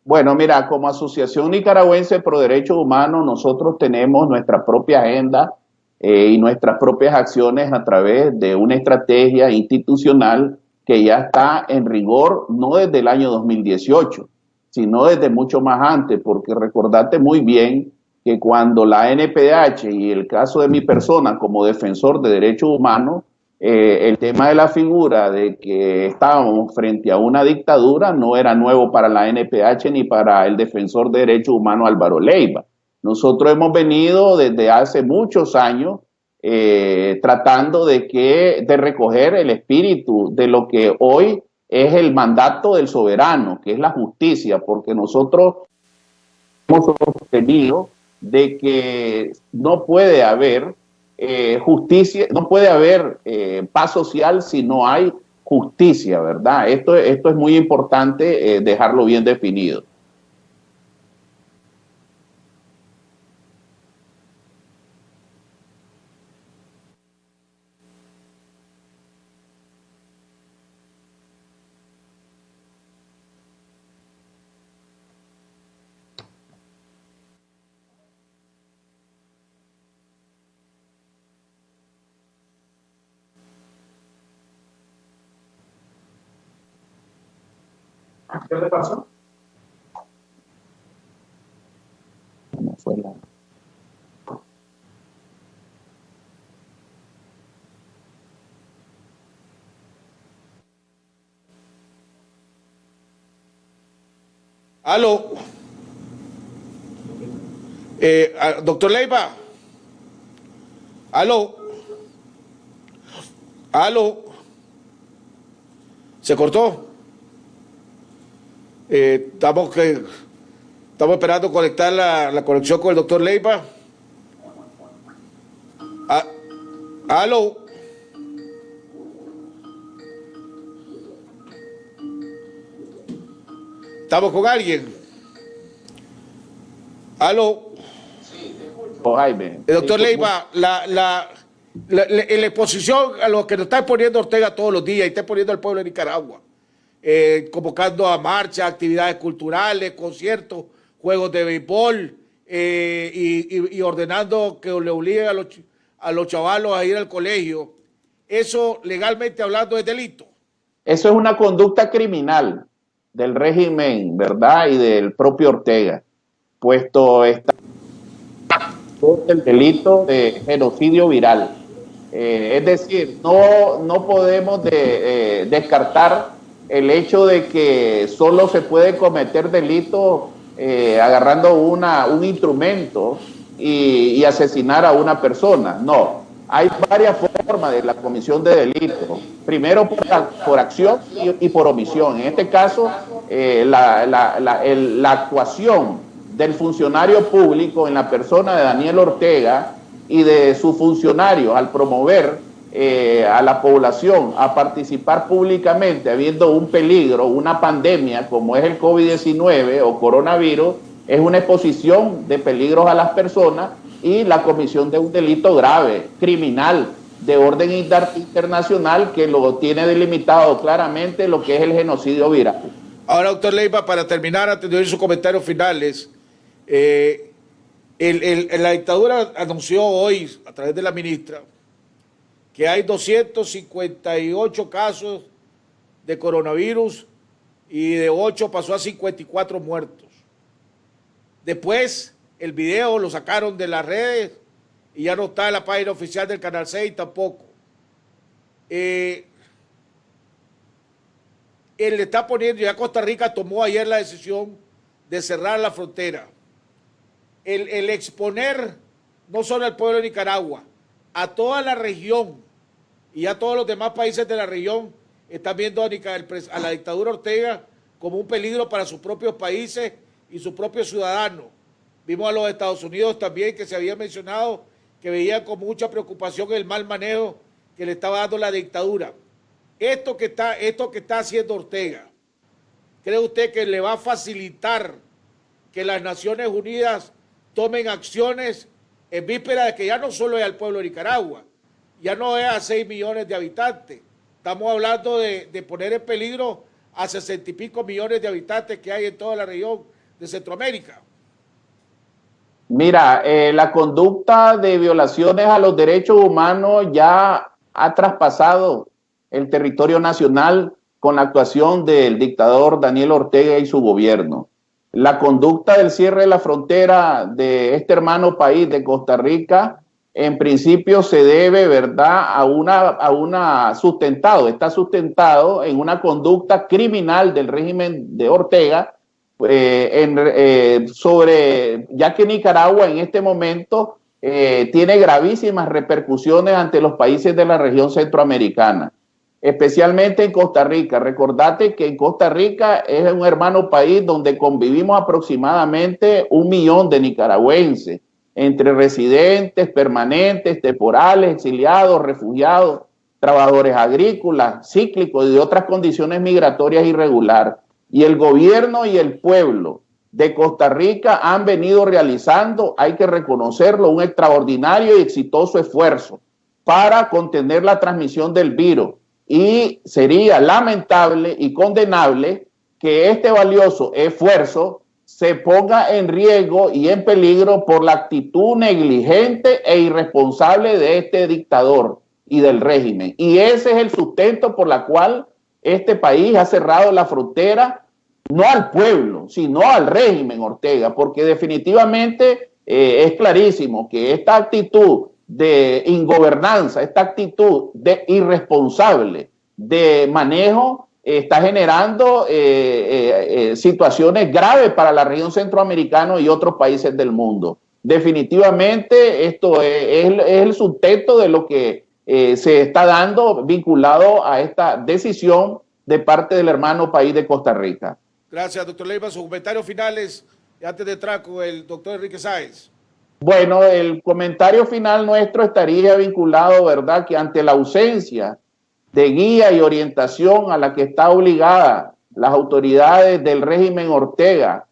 Bueno, mira, como Asociación Nicaragüense Pro Derechos Humanos, nosotros tenemos nuestra propia agenda y nuestras propias acciones a través de una estrategia institucional que ya está en rigor, no desde el año 2018, sino desde mucho más antes, porque recordate muy bien que cuando la NPDH y el caso de mi persona como defensor de derechos humanos, el tema de la figura de que estábamos frente a una dictadura no era nuevo para la NPH ni para el defensor de derechos humanos Álvaro Leiva. Nosotros hemos venido desde hace muchos años tratando de recoger el espíritu de lo que hoy es el mandato del soberano, que es la justicia, porque nosotros hemos sostenido de que no puede haber justicia, no puede haber paz social si no hay justicia, ¿verdad? Esto es muy importante dejarlo bien definido. ¿Qué le pasó? ¿Cómo fue la... Aló. Doctor Leiva. Aló. Aló. ¿Se cortó? Estamos esperando conectar la conexión con el doctor Leiva. Aló. ¿Estamos con alguien? Aló. Jaime. Doctor Leiva, la exposición a lo que nos está exponiendo Ortega todos los días y está exponiendo al pueblo de Nicaragua, convocando a marchas, actividades culturales, conciertos, juegos de béisbol, y ordenando que le obliguen a los chavalos a ir al colegio, ¿eso legalmente hablando es delito? Eso es una conducta criminal del régimen, ¿verdad? Y del propio Ortega, puesto está el delito de genocidio viral. Es decir, no podemos descartar el hecho de que solo se puede cometer delito agarrando un instrumento y asesinar a una persona. No, hay varias formas de la comisión de delito. Primero por acción y por omisión. En este caso, la actuación del funcionario público en la persona de Daniel Ortega y de sus funcionarios al promover a la población a participar públicamente habiendo un peligro, una pandemia como es el COVID-19 o coronavirus, es una exposición de peligros a las personas y la comisión de un delito grave, criminal, de orden internacional que lo tiene delimitado claramente lo que es el genocidio viral. Ahora, doctor Leiva, para terminar, antes de oír sus comentarios finales, la dictadura anunció hoy, a través de la ministra, que hay 258 casos de coronavirus y de 8 pasó a 54 muertos. Después, el video lo sacaron de las redes y ya no está en la página oficial del Canal 6 tampoco. Él le está poniendo, ya Costa Rica tomó ayer la decisión de cerrar la frontera. El exponer no solo al pueblo de Nicaragua, a toda la región y a todos los demás países de la región están viendo a la dictadura Ortega como un peligro para sus propios países y sus propios ciudadanos. Vimos a los Estados Unidos también, que se había mencionado, que veían con mucha preocupación el mal manejo que le estaba dando la dictadura. Esto que está haciendo Ortega, ¿cree usted que le va a facilitar que las Naciones Unidas tomen acciones en víspera de que ya no solo es al pueblo de Nicaragua, ya no es a 6 millones de habitantes? Estamos hablando de poner en peligro a 60 y pico millones de habitantes que hay en toda la región de Centroamérica. Mira, la conducta de violaciones a los derechos humanos ya ha traspasado el territorio nacional con la actuación del dictador Daniel Ortega y su gobierno. La conducta del cierre de la frontera de este hermano país de Costa Rica, en principio se debe, ¿verdad?, está sustentado en una conducta criminal del régimen de Ortega, ya que Nicaragua en este momento tiene gravísimas repercusiones ante los países de la región centroamericana, especialmente en Costa Rica. Recordate que en Costa Rica es un hermano país donde convivimos aproximadamente 1 millón de nicaragüenses, entre residentes, permanentes, temporales, exiliados, refugiados, trabajadores agrícolas, cíclicos y de otras condiciones migratorias irregulares. Y el gobierno y el pueblo de Costa Rica han venido realizando, hay que reconocerlo, un extraordinario y exitoso esfuerzo para contener la transmisión del virus. Y sería lamentable y condenable que este valioso esfuerzo se ponga en riesgo y en peligro por la actitud negligente e irresponsable de este dictador y del régimen. Y ese es el sustento por la cual este país ha cerrado la frontera, no al pueblo, sino al régimen Ortega, porque definitivamente es clarísimo que esta actitud de ingobernanza, esta actitud de irresponsable de manejo está generando situaciones graves para la región centroamericana y otros países del mundo. Definitivamente esto es el sustento de lo que se está dando vinculado a esta decisión de parte del hermano país de Costa Rica. Gracias, doctor Leiva. Sus comentarios finales, y antes de entrar con el doctor Enrique Sáenz. Bueno, el comentario final nuestro estaría vinculado, ¿verdad?, que ante la ausencia de guía y orientación a la que está obligada las autoridades del régimen Ortega,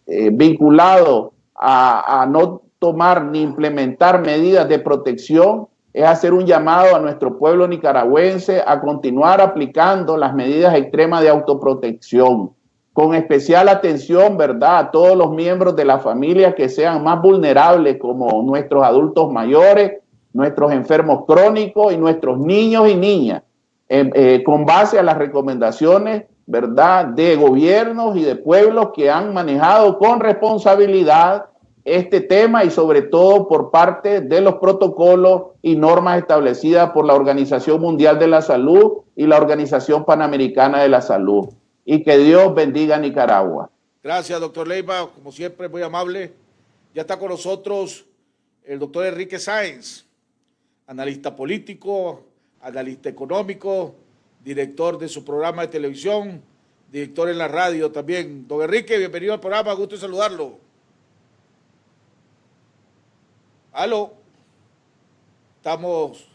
vinculado a no tomar ni implementar medidas de protección, es hacer un llamado a nuestro pueblo nicaragüense a continuar aplicando las medidas extremas de autoprotección, con especial atención, ¿verdad?, a todos los miembros de la familia que sean más vulnerables, como nuestros adultos mayores, nuestros enfermos crónicos y nuestros niños y niñas, con base a las recomendaciones, ¿verdad?, de gobiernos y de pueblos que han manejado con responsabilidad este tema y sobre todo por parte de los protocolos y normas establecidas por la Organización Mundial de la Salud y la Organización Panamericana de la Salud. Y que Dios bendiga a Nicaragua. Gracias, doctor Leiva, como siempre, muy amable. Ya está con nosotros el doctor Enrique Sáenz, analista político, analista económico, director de su programa de televisión, director en la radio también. Don Enrique, bienvenido al programa, gusto en saludarlo. Aló, estamos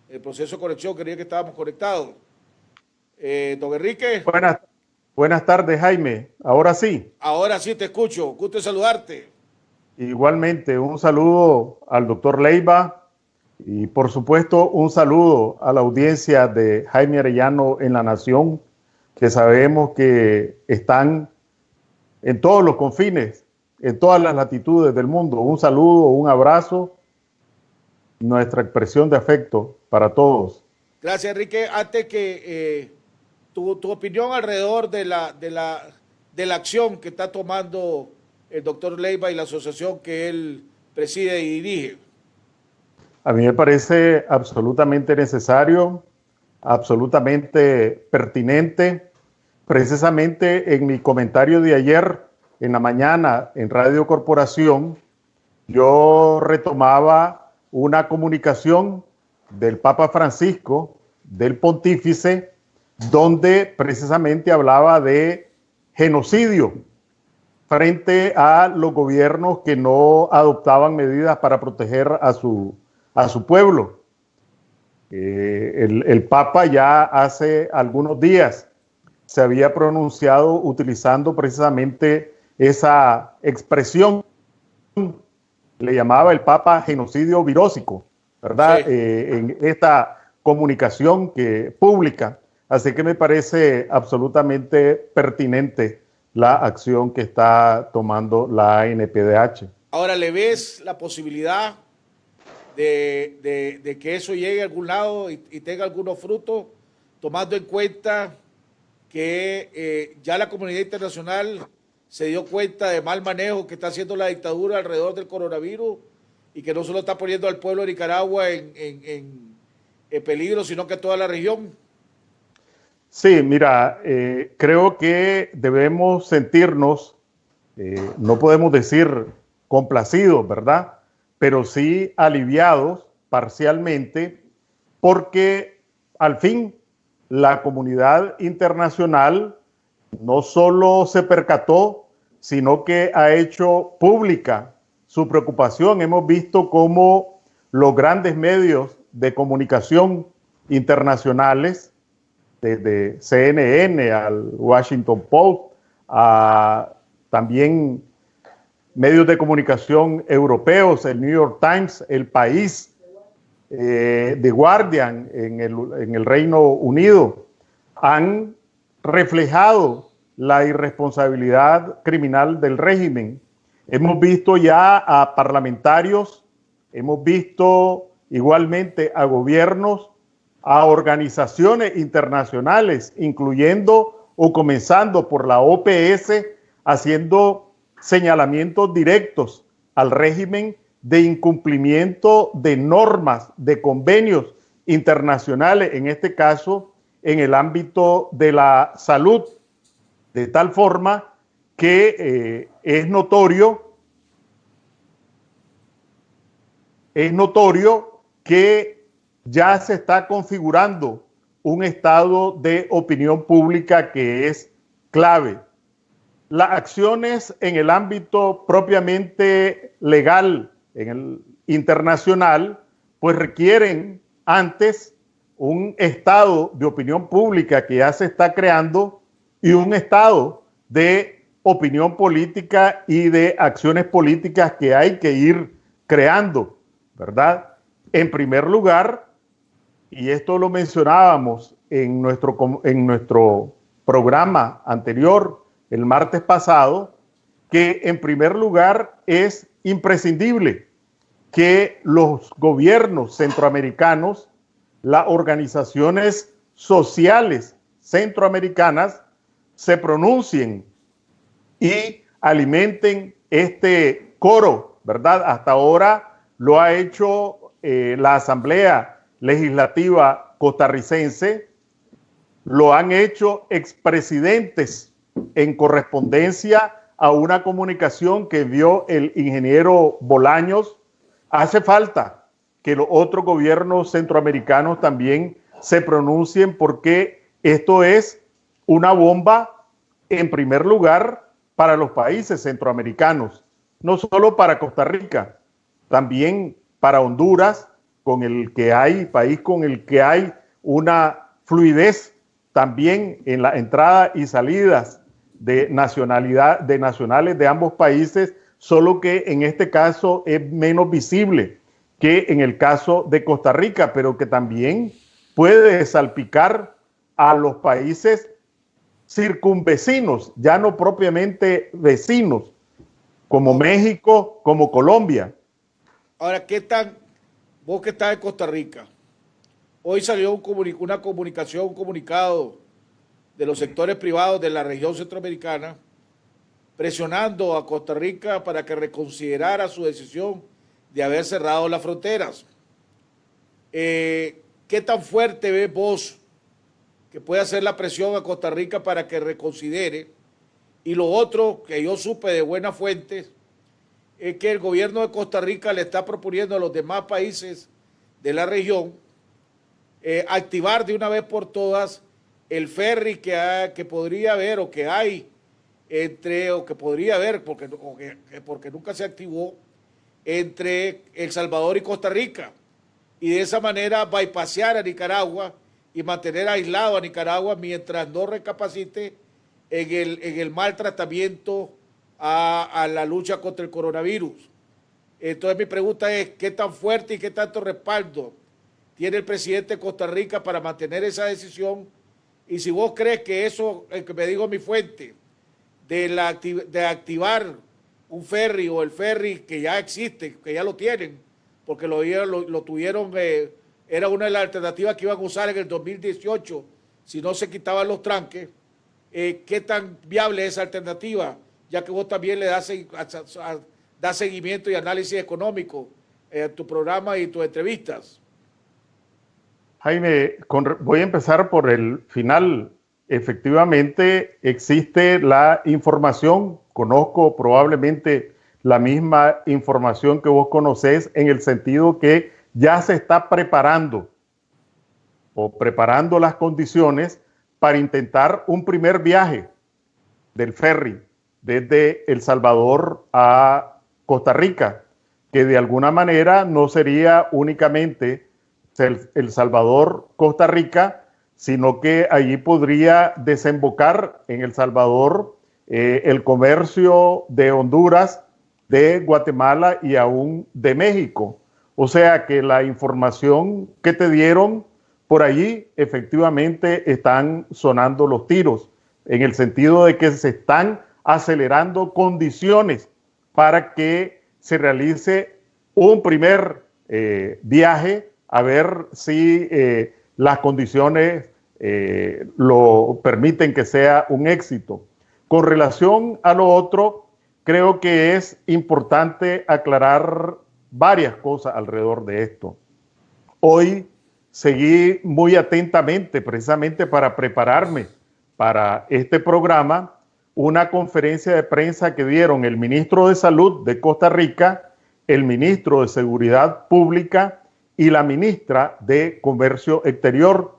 en proceso de conexión, creía que estábamos conectados. Don Enrique. Buenas tardes, Jaime. Ahora sí. Ahora sí te escucho, gusto en saludarte. Igualmente, un saludo al doctor Leiva y por supuesto un saludo a la audiencia de Jaime Arellano en La Nación, que sabemos que están en todos los confines, en todas las latitudes del mundo. Un saludo, un abrazo, nuestra expresión de afecto para todos. Gracias, Enrique. Antes que tu opinión alrededor de la acción que está tomando el doctor Leiva y la asociación que él preside y dirige. A mí me parece absolutamente necesario, absolutamente pertinente. Precisamente en mi comentario de ayer en la mañana en Radio Corporación, yo retomaba una comunicación del Papa Francisco, del pontífice, donde precisamente hablaba de genocidio frente a los gobiernos que no adoptaban medidas para proteger a su pueblo. El Papa ya hace algunos días se había pronunciado utilizando precisamente esa expresión, le llamaba el Papa genocidio virósico, ¿verdad? Sí. En esta comunicación pública. Así que me parece absolutamente pertinente la acción que está tomando la ANPDH. Ahora, ¿le ves la posibilidad de que eso llegue a algún lado y tenga algunos frutos, tomando en cuenta que ya la comunidad internacional se dio cuenta de mal manejo que está haciendo la dictadura alrededor del coronavirus y que no solo está poniendo al pueblo de Nicaragua en peligro, sino que a toda la región? Sí, mira, creo que debemos sentirnos, no podemos decir complacidos, ¿verdad? pero sí aliviados parcialmente, porque al fin la comunidad internacional no solo se percató, sino que ha hecho pública su preocupación. Hemos visto cómo los grandes medios de comunicación internacionales, desde CNN al Washington Post, a también medios de comunicación europeos, el New York Times, El País, The Guardian en el Reino Unido, han reflejado la irresponsabilidad criminal del régimen. Hemos visto ya a parlamentarios, hemos visto igualmente a gobiernos, a organizaciones internacionales, incluyendo o comenzando por la OPS, haciendo señalamientos directos al régimen de incumplimiento de normas, de convenios internacionales, en este caso en el ámbito de la salud, de tal forma que es notorio que ya se está configurando un estado de opinión pública que es clave. Las acciones en el ámbito propiamente legal, en el internacional, pues requieren antes un estado de opinión pública que ya se está creando y un estado de opinión política y de acciones políticas que hay que ir creando, ¿verdad? En primer lugar, y esto lo mencionábamos en nuestro programa anterior, el martes pasado, que en primer lugar es imprescindible que los gobiernos centroamericanos, las organizaciones sociales centroamericanas se pronuncien y alimenten este coro, ¿verdad? Hasta ahora lo ha hecho la Asamblea Legislativa costarricense, lo han hecho expresidentes en correspondencia a una comunicación que envió el ingeniero Bolaños. Hace falta que los otros gobiernos centroamericanos también se pronuncien, porque esto es una bomba, en primer lugar, para los países centroamericanos, no solo para Costa Rica, también para Honduras, país con el que hay una fluidez también en la entrada y salidas de nacionales de ambos países, solo que en este caso es menos visible que en el caso de Costa Rica, pero que también puede salpicar a los países circunvecinos, ya no propiamente vecinos, como México, como Colombia. Ahora, vos que estás en Costa Rica, hoy salió un comunicado de los sectores privados de la región centroamericana presionando a Costa Rica para que reconsiderara su decisión de haber cerrado las fronteras. ¿Qué tan fuerte ves vos que puede hacer la presión a Costa Rica para que reconsidere? Y lo otro que yo supe de buenas fuentes es que el gobierno de Costa Rica le está proponiendo a los demás países de la región activar de una vez por todas el ferry que podría haber o que hay que podría haber porque nunca se activó entre El Salvador y Costa Rica, y de esa manera bypassear a Nicaragua y mantener aislado a Nicaragua mientras no recapacite en el mal tratamiento a la lucha contra el coronavirus. Entonces mi pregunta es, ¿qué tan fuerte y qué tanto respaldo tiene el presidente de Costa Rica para mantener esa decisión? Y si vos crees que eso, el que me dijo mi fuente, de activar un ferry o el ferry que ya existe, que ya lo tienen, porque lo tuvieron, era una de las alternativas que iban a usar en el 2018 si no se quitaban los tranques, ¿qué tan viable es esa alternativa? Ya que vos también le das seguimiento y análisis económico a tu programa y tus entrevistas. Jaime, voy a empezar por el final. Efectivamente, existe la información, conozco probablemente la misma información que vos conocés, en el sentido que ya se está preparando o preparando las condiciones para intentar un primer viaje del ferry desde El Salvador a Costa Rica, que de alguna manera no sería únicamente El Salvador, Costa Rica, sino que allí podría desembocar en El Salvador el comercio de Honduras, de Guatemala y aún de México. O sea que la información que te dieron por allí, efectivamente están sonando los tiros, en el sentido de que se están acelerando condiciones para que se realice un primer viaje, a ver si las condiciones lo permiten que sea un éxito. Con relación a lo otro, creo que es importante aclarar varias cosas alrededor de esto. Hoy seguí muy atentamente, precisamente para prepararme para este programa, una conferencia de prensa que dieron el ministro de Salud de Costa Rica, el ministro de Seguridad Pública y la ministra de Comercio Exterior,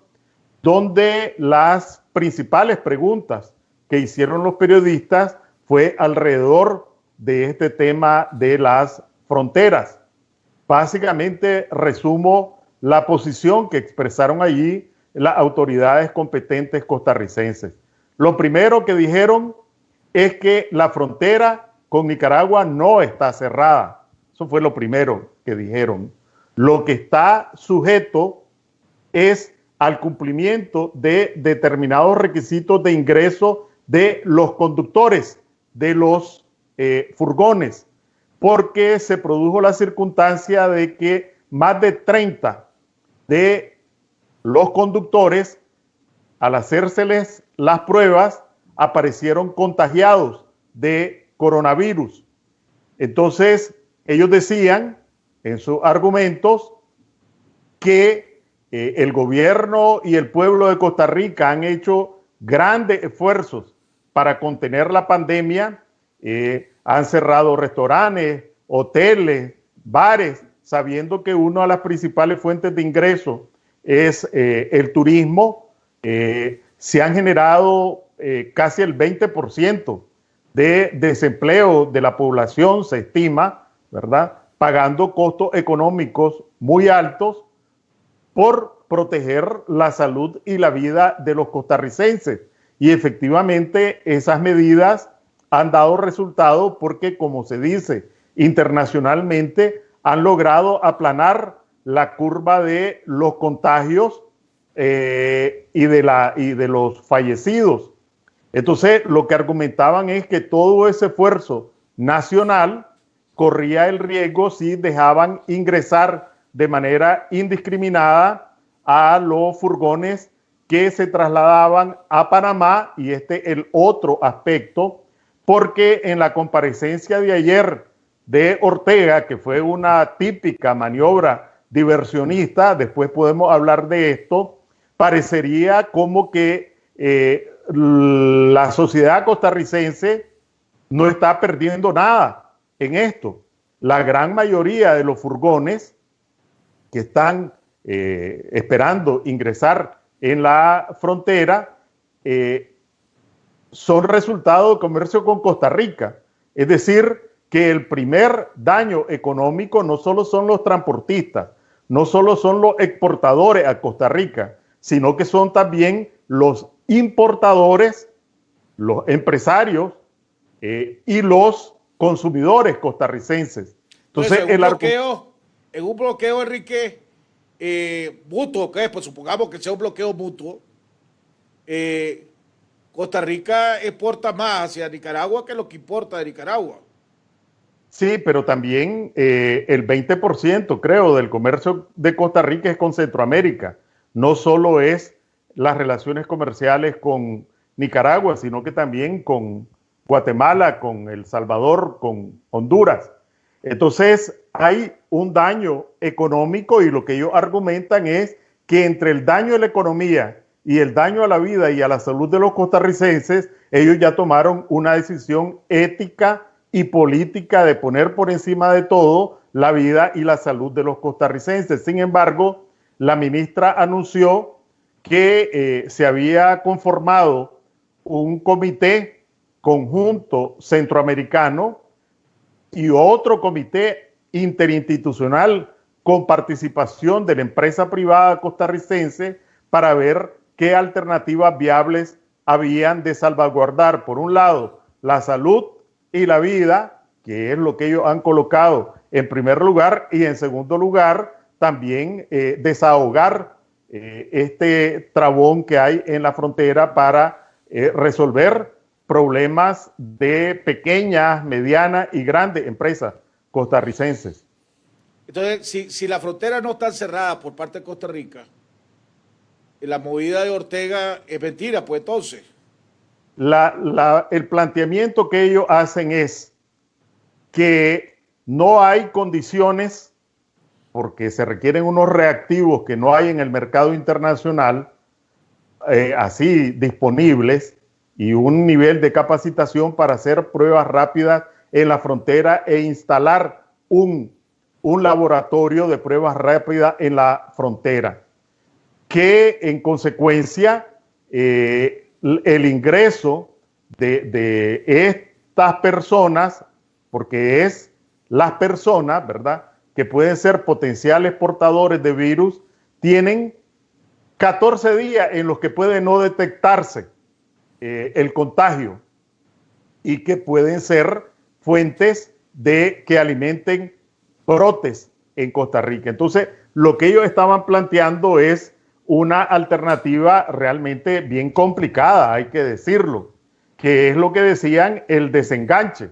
donde las principales preguntas que hicieron los periodistas fue alrededor de este tema de las fronteras. Básicamente resumo la posición que expresaron allí las autoridades competentes costarricenses. Lo primero que dijeron es que la frontera con Nicaragua no está cerrada. Eso fue lo primero que dijeron. Lo que está sujeto es al cumplimiento de determinados requisitos de ingreso de los conductores de los furgones, porque se produjo la circunstancia de que más de 30 de los conductores, al hacérseles las pruebas, aparecieron contagiados de coronavirus. Entonces, ellos decían en sus argumentos que el gobierno y el pueblo de Costa Rica han hecho grandes esfuerzos para contener la pandemia, han cerrado restaurantes, hoteles, bares, sabiendo que una de las principales fuentes de ingreso es el turismo. Se han generado casi el 20% de desempleo de la población, se estima, ¿verdad? Pagando costos económicos muy altos por proteger la salud y la vida de los costarricenses. Y efectivamente esas medidas han dado resultado porque, como se dice internacionalmente, han logrado aplanar la curva de los contagios y de los fallecidos. Entonces, lo que argumentaban es que todo ese esfuerzo nacional corría el riesgo si dejaban ingresar de manera indiscriminada a los furgones que se trasladaban a Panamá, y este es el otro aspecto, porque en la comparecencia de ayer de Ortega, que fue una típica maniobra diversionista, después podemos hablar de esto, parecería como que la sociedad costarricense no está perdiendo nada en esto. La gran mayoría de los furgones que están esperando ingresar en la frontera son resultado de comercio con Costa Rica. Es decir, que el primer daño económico no solo son los transportistas, no solo son los exportadores a Costa Rica, sino que son también los importadores, los empresarios y los consumidores costarricenses. Entonces, en un bloqueo, Enrique, mutuo, que pues supongamos que sea un bloqueo mutuo, Costa Rica exporta más hacia Nicaragua que lo que importa de Nicaragua. Sí, pero también el 20%, creo, del comercio de Costa Rica es con Centroamérica. No solo es las relaciones comerciales con Nicaragua, sino que también con Guatemala, con El Salvador, con Honduras. Entonces, hay un daño económico, y lo que ellos argumentan es que entre el daño a la economía y el daño a la vida y a la salud de los costarricenses, ellos ya tomaron una decisión ética y política de poner por encima de todo la vida y la salud de los costarricenses. Sin embargo, la ministra anunció que se había conformado un comité conjunto centroamericano y otro comité interinstitucional con participación de la empresa privada costarricense para ver qué alternativas viables habían de salvaguardar, por un lado, la salud y la vida, que es lo que ellos han colocado en primer lugar, y en segundo lugar, también desahogar este trabón que hay en la frontera para resolver problemas de pequeñas, medianas y grandes empresas costarricenses. Entonces, si la frontera no está cerrada por parte de Costa Rica, la movida de Ortega es mentira, pues entonces. El planteamiento que ellos hacen es que no hay condiciones, porque se requieren unos reactivos que no hay en el mercado internacional, así disponibles, y un nivel de capacitación para hacer pruebas rápidas en la frontera e instalar un laboratorio de pruebas rápidas en la frontera, que en consecuencia el ingreso de estas personas, porque es las personas, ¿verdad?, que pueden ser potenciales portadores de virus, tienen 14 días en los que puede no detectarse el contagio y que pueden ser fuentes de que alimenten brotes en Costa Rica. Entonces, lo que ellos estaban planteando es una alternativa realmente bien complicada, hay que decirlo, que es lo que decían el desenganche,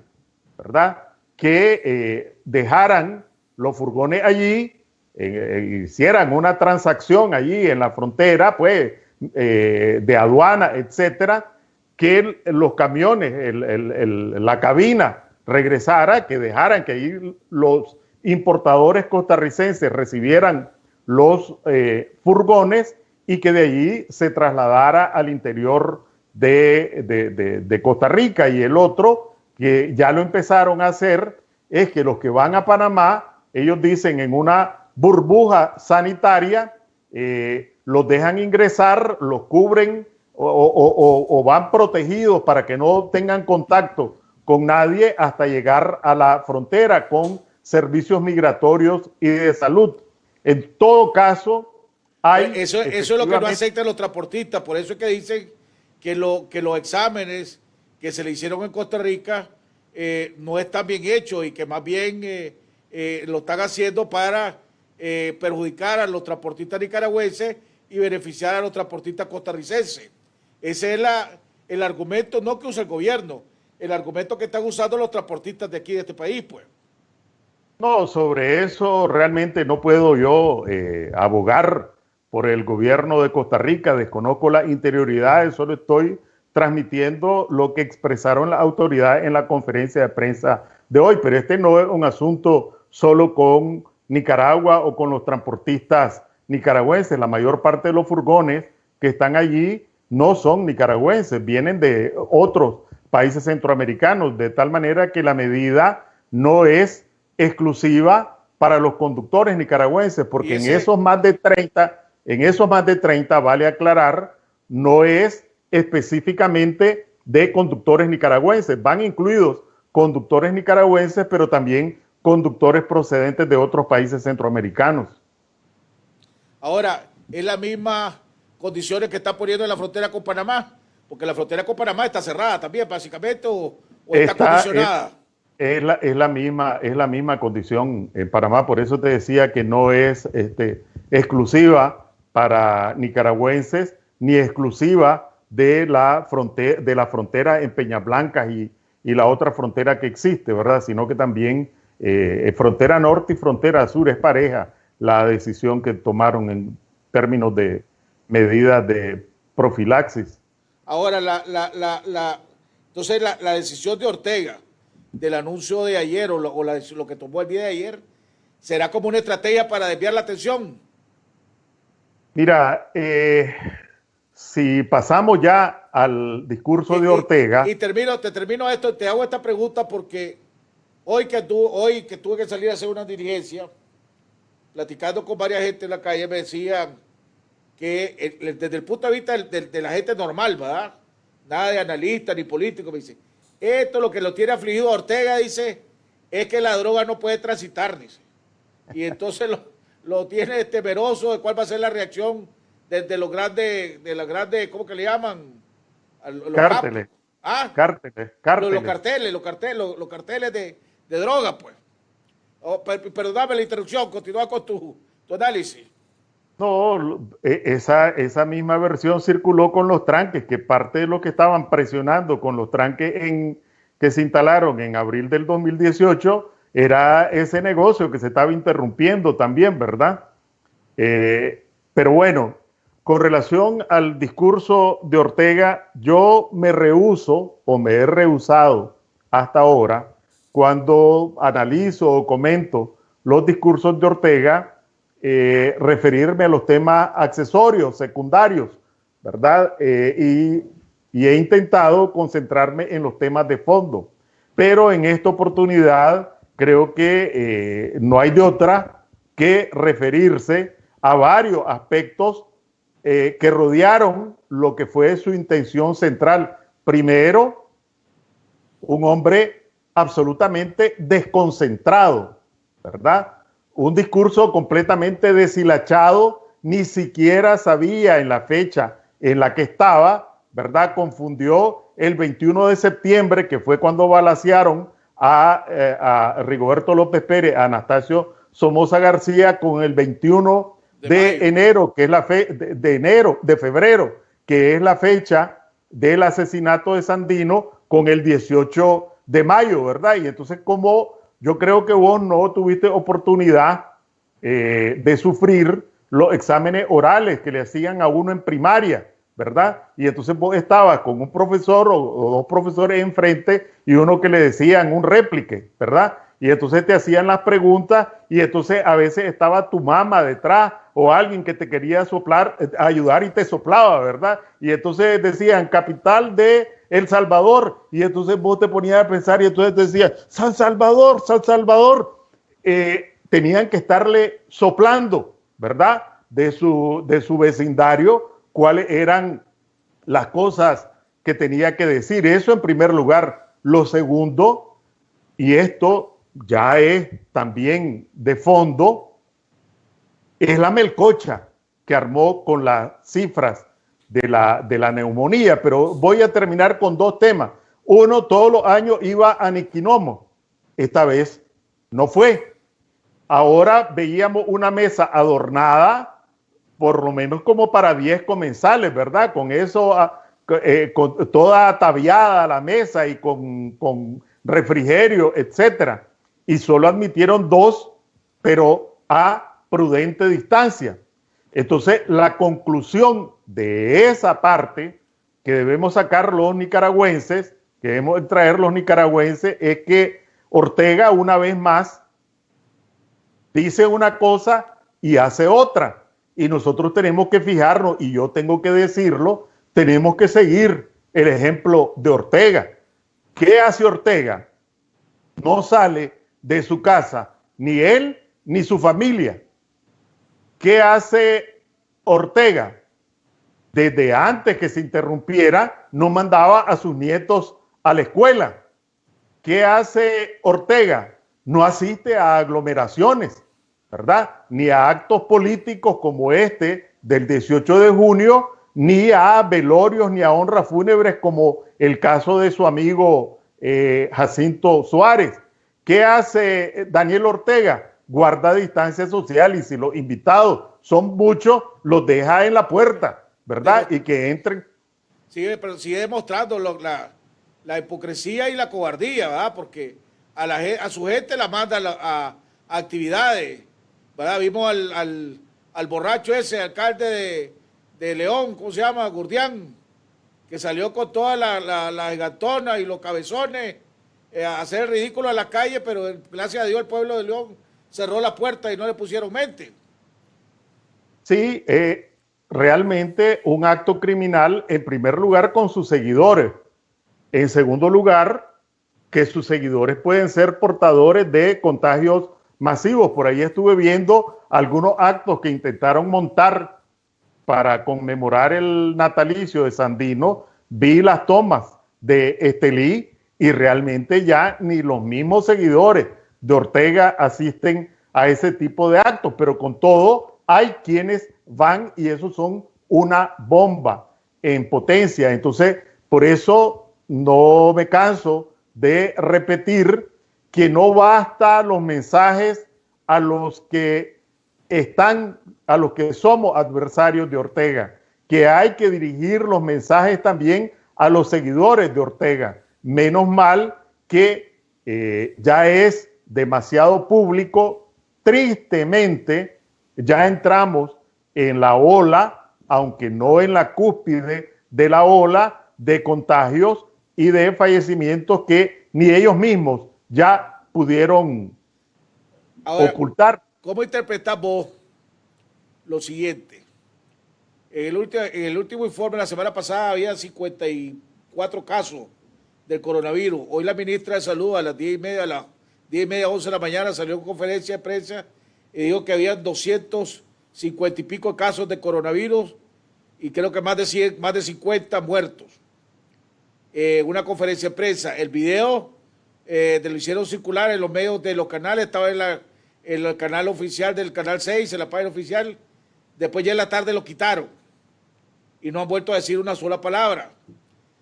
¿verdad? Que dejaran los furgones allí, hicieran una transacción allí en la frontera, pues, de aduana, etcétera, que los camiones, la cabina regresara, que dejaran que ahí los importadores costarricenses recibieran los furgones y que de allí se trasladara al interior de Costa Rica. Y el otro, que ya lo empezaron a hacer, es que los que van a Panamá, ellos dicen en una burbuja sanitaria, los dejan ingresar, los cubren o van protegidos para que no tengan contacto con nadie hasta llegar a la frontera con servicios migratorios y de salud. En todo caso, hay... Eso es lo que no aceptan los transportistas, por eso es que dicen que los exámenes que se le hicieron en Costa Rica no están bien hechos y que más bien lo están haciendo para perjudicar a los transportistas nicaragüenses y beneficiar a los transportistas costarricenses. Ese es el argumento, no que usa el gobierno, el argumento que están usando los transportistas de aquí, de este país, pues. No, sobre eso realmente no puedo yo abogar por el gobierno de Costa Rica, desconozco las interioridades, solo estoy transmitiendo lo que expresaron las autoridades en la conferencia de prensa de hoy, pero este no es un asunto solo con Nicaragua o con los transportistas nicaragüenses. La mayor parte de los furgones que están allí no son nicaragüenses, vienen de otros países centroamericanos, de tal manera que la medida no es exclusiva para los conductores nicaragüenses, porque en esos más de 30, vale aclarar, no es específicamente de conductores nicaragüenses, van incluidos conductores nicaragüenses, pero también conductores procedentes de otros países centroamericanos. Ahora, es la misma condiciones que está poniendo en la frontera con Panamá, porque la frontera con Panamá está cerrada también, básicamente, o está condicionada. Es la misma condición en Panamá, por eso te decía que no es exclusiva para nicaragüenses, ni exclusiva de la frontera en Peñablancas y la otra frontera que existe, ¿verdad? Sino que también frontera norte y frontera sur es pareja la decisión que tomaron en términos de medidas de profilaxis. Ahora, entonces la decisión de Ortega del anuncio de ayer o lo que tomó el día de ayer, ¿será como una estrategia para desviar la atención? Mira, si pasamos ya al discurso de Ortega... Te termino esto, te hago esta pregunta porque hoy que tuve que salir a hacer una diligencia, platicando con varias gente en la calle, me decían que desde el punto de vista de la gente normal, ¿verdad? Nada de analista ni político, me dice, esto lo que lo tiene afligido a Ortega, dice, es que la droga no puede transitar, dice. Y entonces lo tiene temeroso de cuál va a ser la reacción de los grandes, ¿cómo que le llaman? Los Cárteles. ¿Ah? Cárteles. Los carteles de droga, pues. Perdóname la interrupción, continúa con tu análisis. No, esa misma versión circuló con los tranques, que parte de lo que estaban presionando con los tranques que se instalaron en abril del 2018 era ese negocio que se estaba interrumpiendo también, ¿verdad? Pero bueno, con relación al discurso de Ortega, yo me rehúso o me he rehusado hasta ahora, cuando analizo o comento los discursos de Ortega, referirme a los temas accesorios, secundarios, ¿verdad? Y he intentado concentrarme en los temas de fondo. Pero en esta oportunidad creo que no hay de otra que referirse a varios aspectos que rodearon lo que fue su intención central. Primero, un hombre absolutamente desconcentrado, ¿verdad? Un discurso completamente deshilachado, ni siquiera sabía en la fecha en la que estaba, ¿verdad? Confundió el 21 de septiembre, que fue cuando balacearon a Rigoberto López Pérez, a Anastasio Somoza García, con el 21 de enero, que es de febrero, que es la fecha del asesinato de Sandino, con el 18 de mayo, ¿verdad? Y entonces, como yo creo que vos no tuviste oportunidad de sufrir los exámenes orales que le hacían a uno en primaria, ¿verdad? Y entonces vos estabas con un profesor o dos profesores enfrente y uno que le decían un réplique, ¿verdad? Y entonces te hacían las preguntas y entonces a veces estaba tu mamá detrás o alguien que te quería soplar, ayudar y te soplaba, ¿verdad? Y entonces decían capital de El Salvador y entonces vos te ponías a pensar y entonces te decían San Salvador, San Salvador. Tenían que estarle soplando, ¿verdad? De su vecindario, cuáles eran las cosas que tenía que decir. Eso en primer lugar. Lo segundo, y esto ya es también de fondo, es la melcocha que armó con las cifras de la neumonía. Pero voy a terminar con dos temas. Uno, todos los años iba a Niquinomo. Esta vez no fue. Ahora veíamos una mesa adornada, por lo menos como para 10 comensales, ¿verdad? Con eso, con toda ataviada la mesa y con refrigerio, etcétera. Y solo admitieron 2, pero a prudente distancia. Entonces, la conclusión de esa parte que debemos sacar los nicaragüenses, que debemos traer los nicaragüenses, es que Ortega, una vez más, dice una cosa y hace otra. Y nosotros tenemos que fijarnos, y yo tengo que decirlo, tenemos que seguir el ejemplo de Ortega. ¿Qué hace Ortega? No sale de su casa ni él ni su familia. ¿Qué hace Ortega? Desde antes que se interrumpiera, no mandaba a sus nietos a la escuela. ¿Qué hace Ortega? No asiste a aglomeraciones, ¿verdad? Ni a actos políticos como este del 18 de junio, ni a velorios, ni a honras fúnebres como el caso de su amigo Jacinto Suárez. ¿Qué hace Daniel Ortega? Guarda distancia social y si los invitados son muchos, los deja en la puerta, ¿verdad? Y que entren. Sí, pero sigue demostrando la hipocresía y la cobardía, ¿verdad? Porque a su gente la manda a actividades, ¿verdad? Vimos al borracho ese, alcalde de León, ¿cómo se llama? Gurdián, que salió con todas las gigantonas y los cabezones a hacer el ridículo a la calle, pero gracias a Dios el pueblo de León cerró la puerta y no le pusieron mente. Sí, realmente un acto criminal, en primer lugar con sus seguidores, en segundo lugar que sus seguidores pueden ser portadores de contagios masivos. Por ahí estuve viendo algunos actos que intentaron montar para conmemorar el natalicio de Sandino. Vi las tomas de Estelí y realmente ya ni los mismos seguidores de Ortega asisten a ese tipo de actos, pero con todo hay quienes van y esos son una bomba en potencia. Entonces, por eso no me canso de repetir que no basta los mensajes a los que somos adversarios de Ortega, que hay que dirigir los mensajes también a los seguidores de Ortega. Menos mal que ya es demasiado público. Tristemente, ya entramos en la ola, aunque no en la cúspide de la ola de contagios y de fallecimientos que ni ellos mismos ya pudieron ocultar. ¿Cómo interpretás vos lo siguiente? En el último informe, la semana pasada, había 54 casos del coronavirus. Hoy la ministra de Salud a las 10:30, 11 de la mañana, salió en conferencia de prensa y dijo que había 250 y pico casos de coronavirus y creo que más de 50 muertos. Una conferencia de prensa. El video lo hicieron circular en los medios de los canales, estaba en el canal oficial del Canal 6, en la página oficial. Después ya en la tarde lo quitaron y no han vuelto a decir una sola palabra.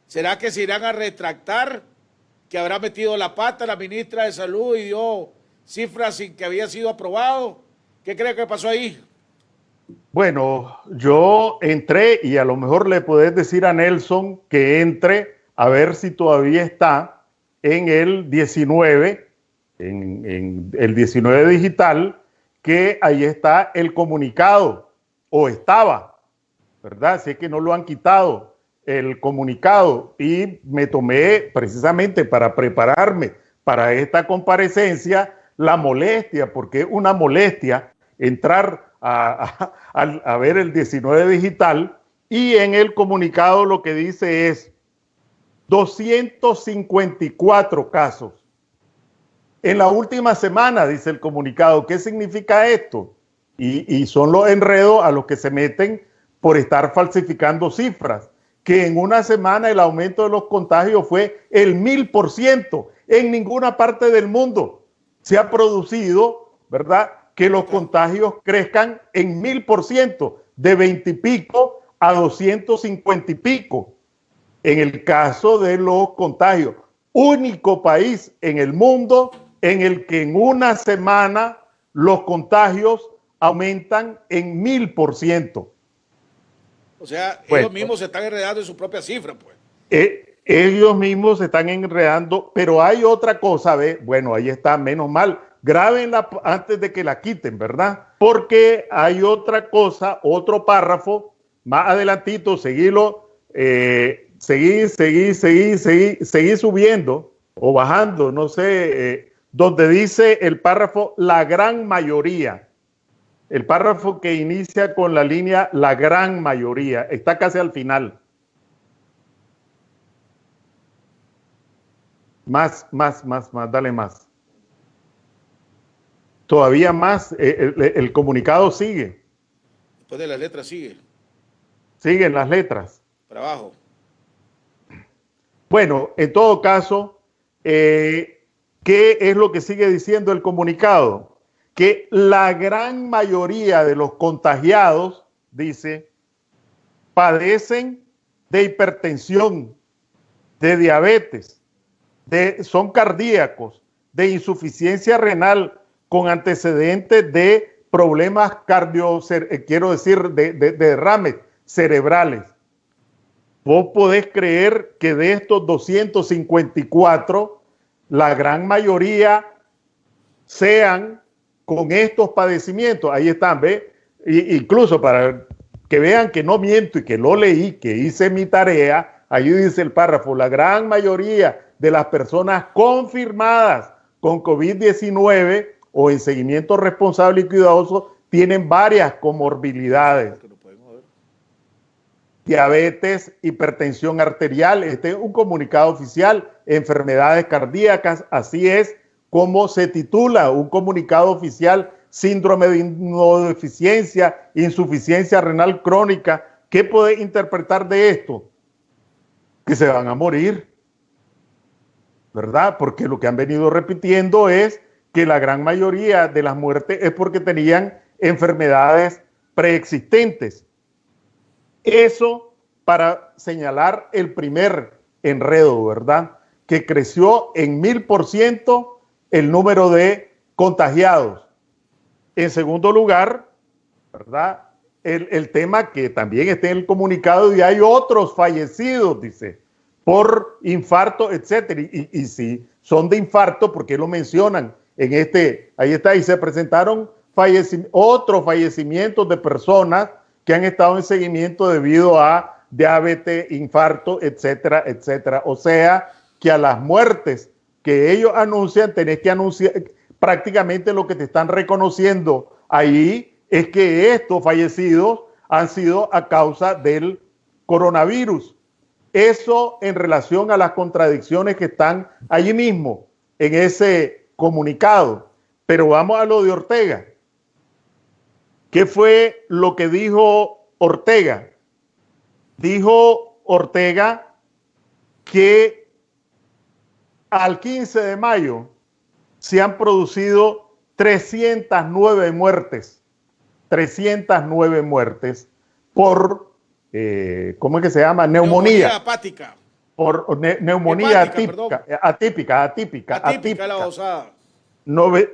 ¿Será que se irán a retractar que habrá metido la pata la ministra de Salud y dio cifras sin que había sido aprobado? ¿Qué cree que pasó ahí? Bueno, yo entré y a lo mejor le podés decir a Nelson que entre a ver si todavía está en el 19, en el 19 digital, que ahí está el comunicado, o estaba, ¿verdad? Si es que no lo han quitado el comunicado, y me tomé precisamente para prepararme para esta comparecencia la molestia, porque es una molestia entrar a ver el 19 digital, y en el comunicado lo que dice es 254 casos. En la última semana, dice el comunicado. ¿Qué significa esto? Y son los enredos a los que se meten por estar falsificando cifras. Que en una semana el aumento de los contagios fue el 1000%. En ninguna parte del mundo se ha producido, ¿verdad?, que los contagios crezcan en 1000%, de 20 y pico a 250 y pico. En el caso de los contagios, único país en el mundo en el que en una semana los contagios aumentan en 1000%. O sea, Bueno, ellos mismos se están enredando en su propia cifra, pues. Ellos mismos se están enredando, pero hay otra cosa, ¿ve? Bueno, ahí está, menos mal. Grábenla antes de que la quiten, ¿verdad? Porque hay otra cosa, otro párrafo, más adelantito, seguilo, seguí subiendo o bajando, no sé, donde dice el párrafo la gran mayoría. El párrafo que inicia con la línea la gran mayoría, está casi al final. Más, dale más. Todavía más, el comunicado sigue. Después de las letras sigue. Siguen las letras. Para abajo. Bueno, en todo caso, ¿qué es lo que sigue diciendo el comunicado? Que la gran mayoría de los contagiados, dice, padecen de hipertensión, de diabetes, son cardíacos, de insuficiencia renal, con antecedentes de problemas de derrames cerebrales. Vos podés creer que de estos 254, la gran mayoría sean con estos padecimientos. Ahí están, ¿ve? Incluso para que vean que no miento y que lo leí, que hice mi tarea, ahí dice el párrafo, la gran mayoría de las personas confirmadas con COVID-19 o en seguimiento responsable y cuidadoso tienen varias comorbilidades. diabetes, hipertensión arterial. Este es un comunicado oficial, enfermedades cardíacas, así es como se titula un comunicado oficial, síndrome de inmunodeficiencia, insuficiencia renal crónica. ¿Qué puede interpretar de esto? Que se van a morir, ¿verdad? Porque lo que han venido repitiendo es que la gran mayoría de las muertes es porque tenían enfermedades preexistentes. Eso para señalar el primer enredo, ¿verdad? Que creció en 1000% el número de contagiados. En segundo lugar, ¿verdad? El tema que también está en el comunicado, y hay otros fallecidos, dice, por infarto, etcétera. Y si son de infarto, ¿por qué lo mencionan en este? Ahí está, y se presentaron otros fallecimientos de personas que han estado en seguimiento debido a diabetes, infarto, etcétera, etcétera. O sea, que a las muertes que ellos anuncian, tenés que anunciar, prácticamente lo que te están reconociendo ahí es que estos fallecidos han sido a causa del coronavirus. Eso en relación a las contradicciones que están allí mismo en ese comunicado. Pero vamos a lo de Ortega. ¿Qué fue lo que dijo Ortega? Dijo Ortega que al 15 de mayo se han producido 309 muertes. 309 muertes por, ¿cómo es que se llama? Neumonía hepática. Por neumonía Hepática, atípica. La osada.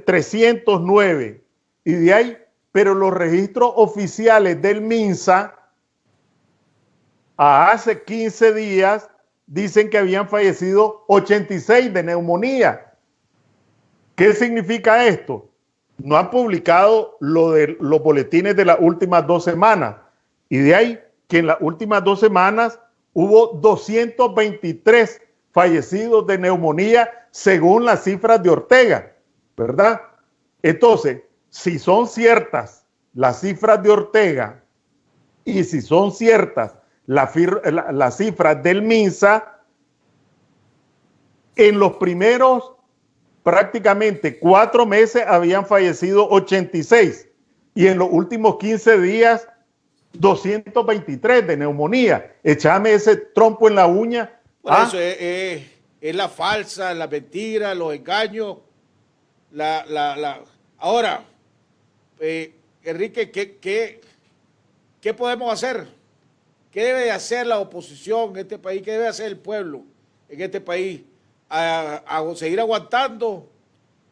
309. Y de ahí, pero los registros oficiales del MINSA hace 15 días dicen que habían fallecido 86 de neumonía. ¿Qué significa esto? No han publicado lo de los boletines de las últimas 2 semanas. Y de ahí que en las últimas 2 semanas hubo 223 fallecidos de neumonía según las cifras de Ortega, ¿verdad? Entonces, si son ciertas las cifras de Ortega y si son ciertas las cifras del MINSA, en los primeros prácticamente 4 meses habían fallecido 86 y en los últimos 15 días 223 de neumonía. Échame ese trompo en la uña. Por eso es la falsa, la mentira, los engaños. Ahora, Enrique, ¿qué podemos hacer? ¿Qué debe de hacer la oposición en este país? ¿Qué debe hacer el pueblo en este país? A seguir aguantando,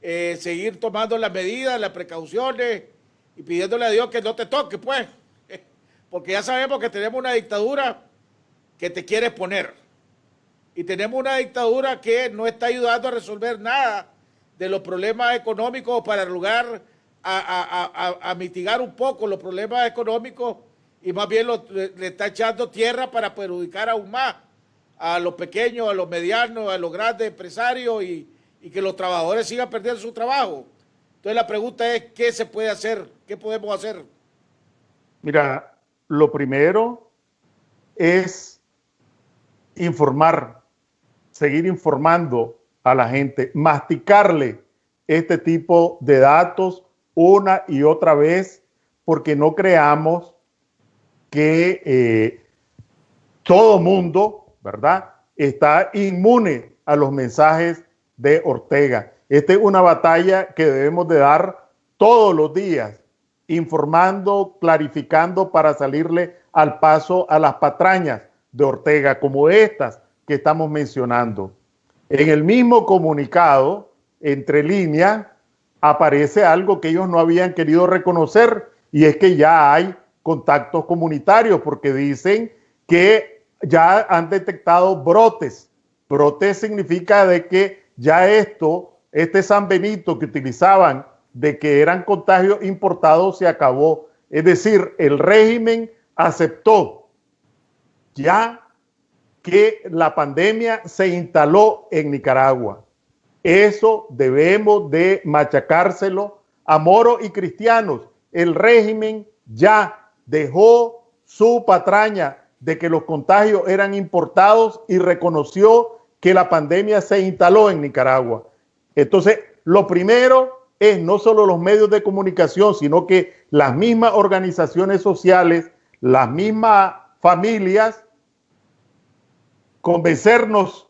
seguir tomando las medidas, las precauciones y pidiéndole a Dios que no te toque, pues. Porque ya sabemos que tenemos una dictadura que te quiere poner. Y tenemos una dictadura que no está ayudando a resolver nada de los problemas económicos para lugar a mitigar un poco los problemas económicos y más bien le está echando tierra para perjudicar aún más a los pequeños, a los medianos, a los grandes empresarios y que los trabajadores sigan perdiendo su trabajo. Entonces la pregunta es, ¿qué se puede hacer? ¿Qué podemos hacer? Mira, lo primero es informar, seguir informando a la gente, masticarle este tipo de datos una y otra vez, porque no creamos que todo mundo, ¿verdad?, está inmune a los mensajes de Ortega. Esta es una batalla que debemos de dar todos los días, informando, clarificando para salirle al paso a las patrañas de Ortega, como estas que estamos mencionando. En el mismo comunicado, entre líneas, aparece algo que ellos no habían querido reconocer, y es que ya hay contactos comunitarios, porque dicen que ya han detectado brotes. Brotes significa de que ya este San Benito que utilizaban de que eran contagios importados se acabó. Es decir, el régimen aceptó ya que la pandemia se instaló en Nicaragua. Eso debemos de machacárselo a moros y cristianos. El régimen ya dejó su patraña de que los contagios eran importados y reconoció que la pandemia se instaló en Nicaragua. Entonces, lo primero es no solo los medios de comunicación, sino que las mismas organizaciones sociales, las mismas familias, convencerse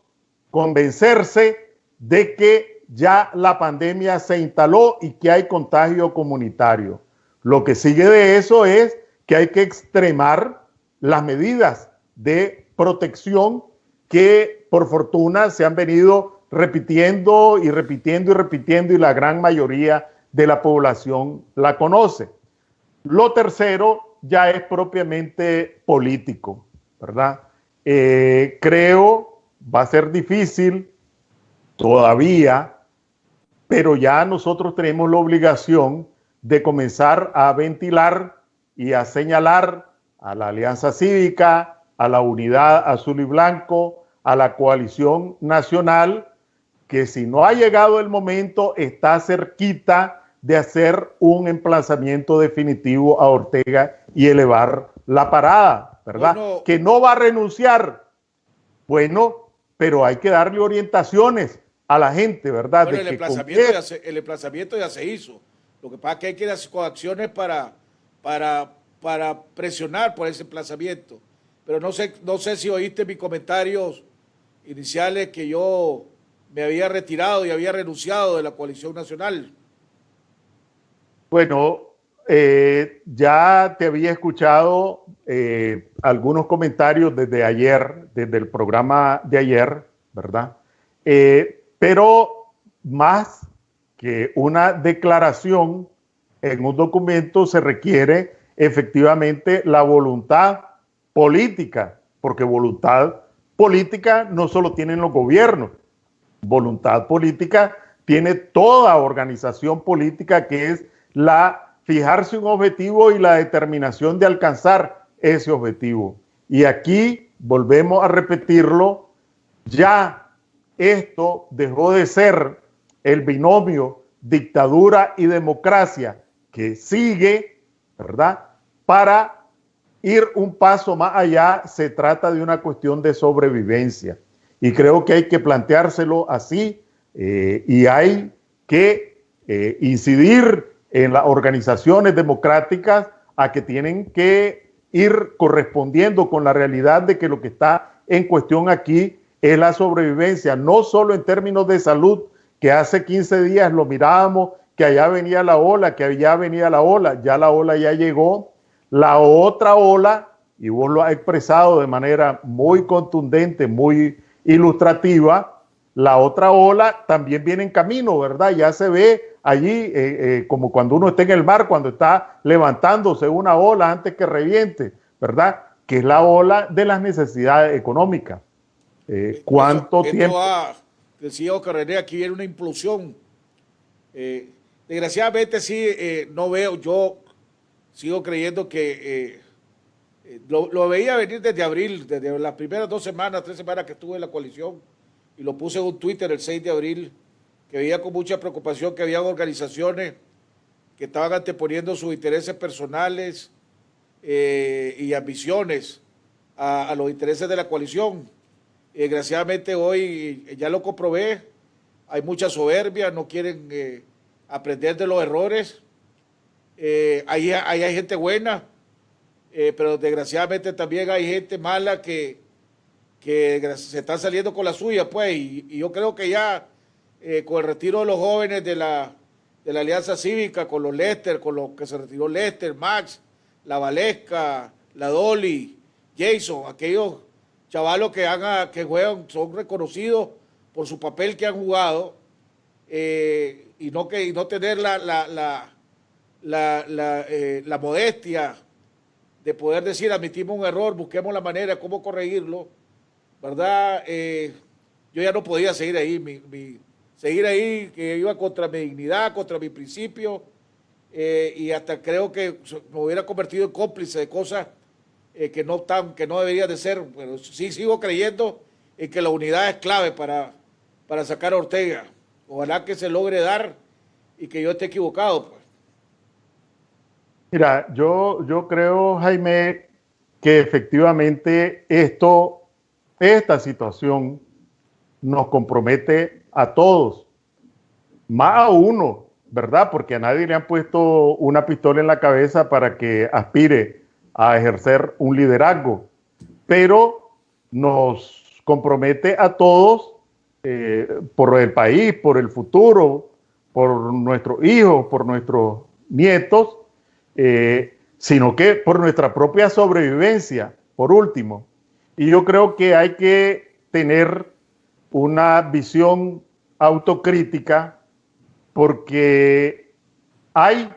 de que ya la pandemia se instaló y que hay contagio comunitario. Lo que sigue de eso es que hay que extremar las medidas de protección que por fortuna se han venido repitiendo y repitiendo y repitiendo, y la gran mayoría de la población la conoce. Lo tercero ya es propiamente político, ¿verdad? Creo va a ser difícil todavía, pero ya nosotros tenemos la obligación de comenzar a ventilar y a señalar a la Alianza Cívica, a la Unidad Azul y Blanco, a la Coalición Nacional, que si no ha llegado el momento, está cerquita de hacer un emplazamiento definitivo a Ortega y elevar la parada, ¿verdad? Bueno, que no va a renunciar. Bueno, pero hay que darle orientaciones a la gente, ¿verdad? Bueno, el emplazamiento ya se hizo. Lo que pasa es que hay que ir con acciones para presionar por ese emplazamiento. Pero no sé si oíste mis comentarios iniciales, que yo me había retirado y había renunciado de la Coalición Nacional. Bueno, ya te había escuchado algunos comentarios desde ayer, desde el programa de ayer, ¿verdad? Pero más que una declaración en un documento se requiere efectivamente la voluntad política, porque voluntad política no solo tienen los gobiernos, voluntad política tiene toda organización política, que es fijarse un objetivo y la determinación de alcanzar ese objetivo. Y aquí volvemos a repetirlo, ya esto dejó de ser el binomio dictadura y democracia, que sigue, ¿verdad? Para ir un paso más allá, se trata de una cuestión de sobrevivencia. Y creo que hay que planteárselo así, y hay que incidir en las organizaciones democráticas a que tienen que ir correspondiendo con la realidad de que lo que está en cuestión aquí es la sobrevivencia, no solo en términos de salud, que hace 15 días lo mirábamos, que allá venía la ola, que allá venía la ola, ya la ola ya llegó. La otra ola, y vos lo has expresado de manera muy contundente, muy ilustrativa, la otra ola también viene en camino, ¿verdad? Ya se ve allí como cuando uno está en el mar, cuando está levantándose una ola antes que reviente, ¿verdad? Que es la ola de las necesidades económicas. ¿Cuánto tiempo? Decía Oscar René, aquí viene una implosión. Desgraciadamente sí, no veo, yo sigo creyendo que lo veía venir desde abril, desde las primeras 3 semanas que estuve en la coalición, y lo puse en un Twitter el 6 de abril, que veía con mucha preocupación que había organizaciones que estaban anteponiendo sus intereses personales y ambiciones a los intereses de la coalición. Desgraciadamente hoy ya lo comprobé, hay mucha soberbia, no quieren aprender de los errores. Ahí hay gente buena, pero desgraciadamente también hay gente mala que se están saliendo con la suya, pues, y yo creo que ya con el retiro de los jóvenes de la Alianza Cívica, con los Lester, con los que se retiró Lester, Max, la Valesca, la Dolly, Jason, aquellos chavalos que juegan, son reconocidos por su papel que han jugado, y no tener la modestia de poder decir, admitimos un error, busquemos la manera de cómo corregirlo, ¿verdad? Yo ya no podía seguir ahí, seguir ahí, que iba contra mi dignidad, contra mi principio, y hasta creo que me hubiera convertido en cómplice de cosas que no deberían de ser. Pero sí sigo creyendo en que la unidad es clave para sacar a Ortega. Ojalá que se logre dar y que yo esté equivocado, pues. Mira, yo creo, Jaime, que efectivamente esta situación nos compromete a todos, más a uno, ¿verdad? Porque a nadie le han puesto una pistola en la cabeza para que aspire a ejercer un liderazgo, pero nos compromete a todos por el país, por el futuro, por nuestros hijos, por nuestros nietos, sino que por nuestra propia sobrevivencia, por último. Y yo creo que hay que tener una visión autocrítica, porque hay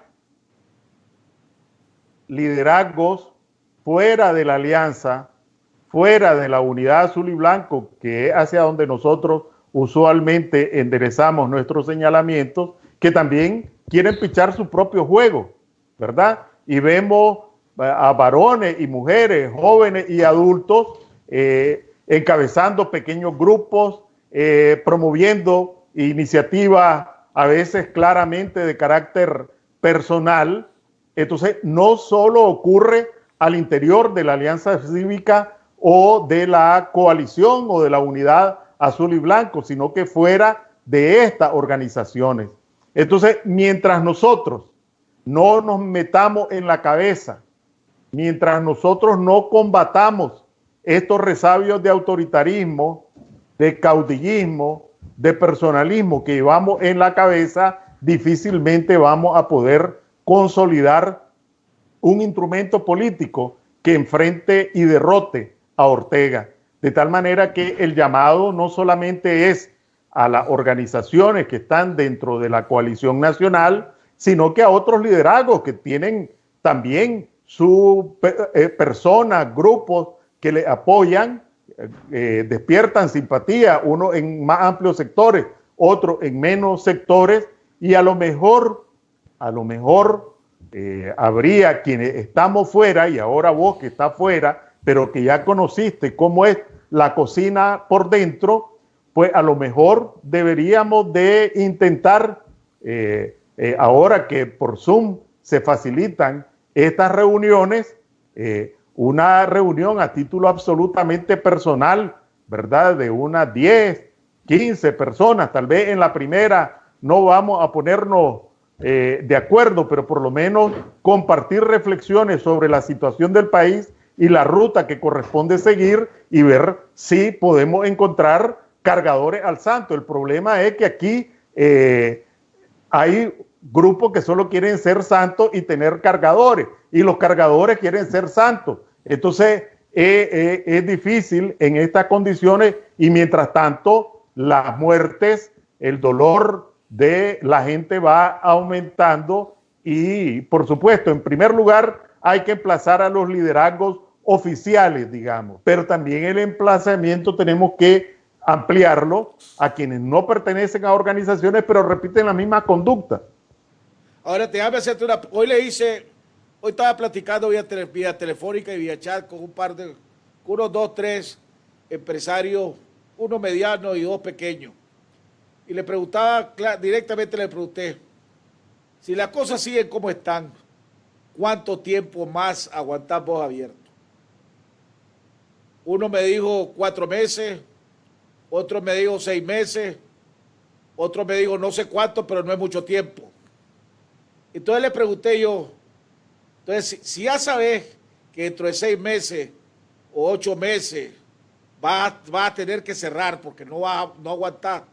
liderazgos fuera de la alianza, fuera de la unidad azul y blanco, que es hacia donde nosotros usualmente enderezamos nuestros señalamientos, que también quieren pichar su propio juego, ¿verdad? Y vemos a varones y mujeres, jóvenes y adultos, encabezando pequeños grupos, promoviendo iniciativas a veces claramente de carácter personal. Entonces, no solo ocurre al interior de la Alianza Cívica o de la coalición o de la unidad azul y blanco, sino que fuera de estas organizaciones. Entonces, mientras nosotros no nos metamos en la cabeza, mientras nosotros no combatamos estos resabios de autoritarismo, de caudillismo, de personalismo que llevamos en la cabeza, difícilmente vamos a poder consolidar un instrumento político que enfrente y derrote a Ortega. De tal manera que el llamado no solamente es a las organizaciones que están dentro de la coalición nacional, sino que a otros liderazgos que tienen también sus personas, grupos que le apoyan, despiertan simpatía, uno en más amplios sectores, otro en menos sectores, y a lo mejor habría quienes estamos fuera, y ahora vos que estás fuera, pero que ya conociste cómo es la cocina por dentro, pues a lo mejor deberíamos de intentar, ahora que por Zoom se facilitan estas reuniones, una reunión a título absolutamente personal, ¿verdad? De unas 10, 15 personas, tal vez en la primera no vamos a ponernos de acuerdo, pero por lo menos compartir reflexiones sobre la situación del país y la ruta que corresponde seguir y ver si podemos encontrar cargadores al santo. El problema es que aquí hay grupos que solo quieren ser santos y tener cargadores, y los cargadores quieren ser santos. Entonces es difícil en estas condiciones, y mientras tanto las muertes, el dolor de la gente va aumentando, y por supuesto, en primer lugar, hay que emplazar a los liderazgos oficiales, digamos, pero también el emplazamiento tenemos que ampliarlo a quienes no pertenecen a organizaciones, pero repiten la misma conducta. Ahora, déjame hacerte una... Hoy estaba platicando vía telefónica y vía chat con unos 2, 3 empresarios, uno mediano y 2 pequeños. Y le preguntaba, directamente le pregunté, si las cosas siguen como están, ¿cuánto tiempo más aguantás vos abierto? Uno me dijo 4 meses, otro me dijo 6 meses, otro me dijo no sé cuánto, pero no es mucho tiempo. Entonces le pregunté yo, entonces si ya sabes que dentro de 6 meses o 8 meses va a tener que cerrar porque no aguantar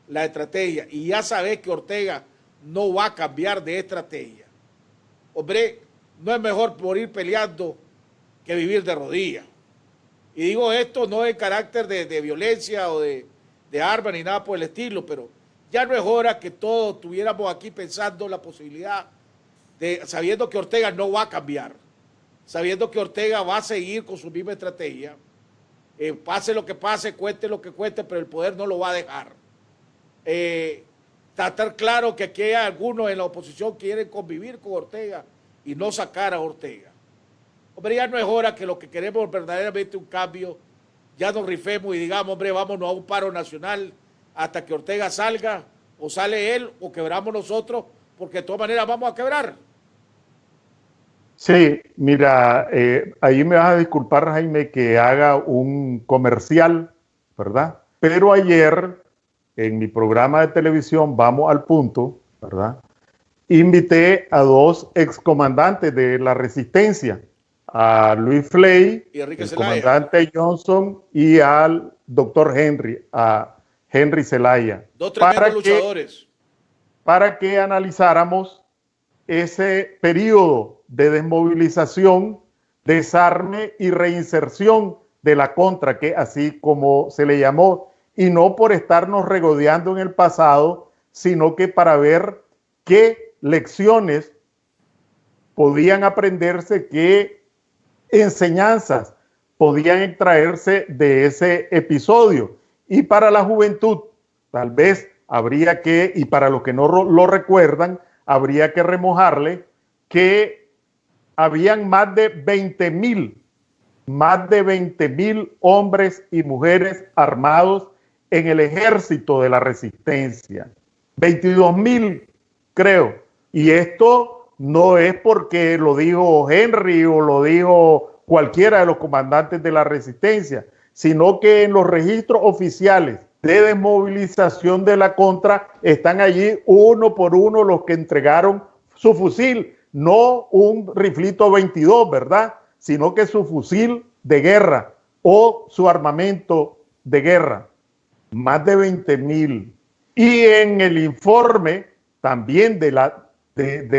la estrategia, y ya sabes que Ortega no va a cambiar de estrategia, hombre, no es mejor morir peleando que vivir de rodillas. Y digo esto no en carácter de violencia o de armas ni nada por el estilo, pero ya no es hora que todos estuviéramos aquí pensando la posibilidad sabiendo que Ortega no va a cambiar, sabiendo que Ortega va a seguir con su misma estrategia, pase lo que pase, cueste lo que cueste, pero el poder no lo va a dejar. Estar claro que aquí hay algunos en la oposición que quieren convivir con Ortega y no sacar a Ortega. Hombre, ya no es hora que lo que queremos verdaderamente un cambio, ya nos rifemos y digamos, hombre, vámonos a un paro nacional hasta que Ortega salga, o sale él, o quebramos nosotros, porque de todas maneras vamos a quebrar. Sí, mira, ahí me vas a disculpar, Jaime, que haga un comercial, ¿verdad? Pero ayer, en mi programa de televisión, Vamos al Punto, ¿verdad? Invité a dos excomandantes de la Resistencia, a Luis Fley, Y Enrique el Zelaya. comandante Johnson, y al doctor Henry, a Henry Zelaya. Dos tremendos luchadores. Para que analizáramos ese periodo de desmovilización, desarme y reinserción de la contra, que así como se le llamó, y no por estarnos regodeando en el pasado, sino que para ver qué lecciones podían aprenderse, qué enseñanzas podían extraerse de ese episodio. Y para la juventud, tal vez habría que, y para los que no lo recuerdan, habría que remojarle que habían más de 20,000 hombres y mujeres armados en el ejército de la resistencia. 22,000, creo. Y esto no es porque lo dijo Henry o lo dijo cualquiera de los comandantes de la resistencia, sino que en los registros oficiales de desmovilización de la contra están allí uno por uno los que entregaron su fusil, no un riflito 22, ¿verdad? Sino que su fusil de guerra o su armamento de guerra. Más de 20,000. Y en el informe también de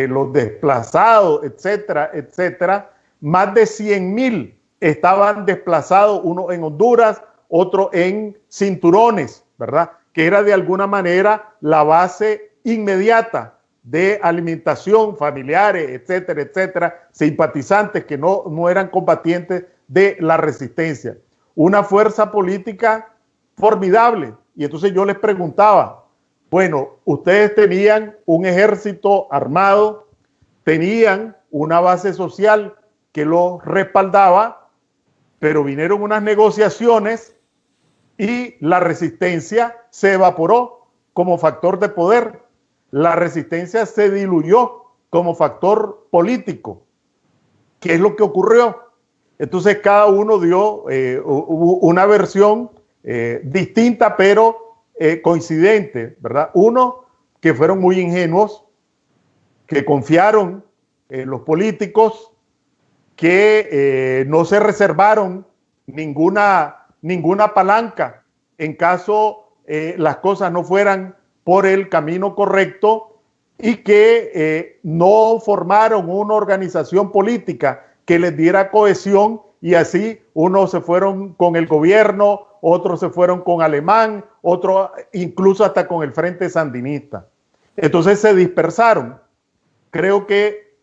los desplazados, etcétera, etcétera, más de 100,000 estaban desplazados, uno en Honduras, otro en Cinturones, ¿verdad? Que era de alguna manera la base inmediata de alimentación, familiares, etcétera, etcétera, simpatizantes que no eran combatientes de la resistencia. Una fuerza política formidable. Y entonces yo les preguntaba, bueno, ustedes tenían un ejército armado, tenían una base social que los respaldaba, pero vinieron unas negociaciones y la resistencia se evaporó como factor de poder. La resistencia se diluyó como factor político. ¿Qué es lo que ocurrió? Entonces cada uno dio una versión distinta, pero coincidente, ¿verdad? Uno, que fueron muy ingenuos, que confiaron en los políticos, que no se reservaron ninguna palanca en caso las cosas no fueran por el camino correcto, y que no formaron una organización política que les diera cohesión, y así unos se fueron con el gobierno, otros se fueron con Alemán, otros incluso hasta con el Frente Sandinista. Entonces se dispersaron. Creo que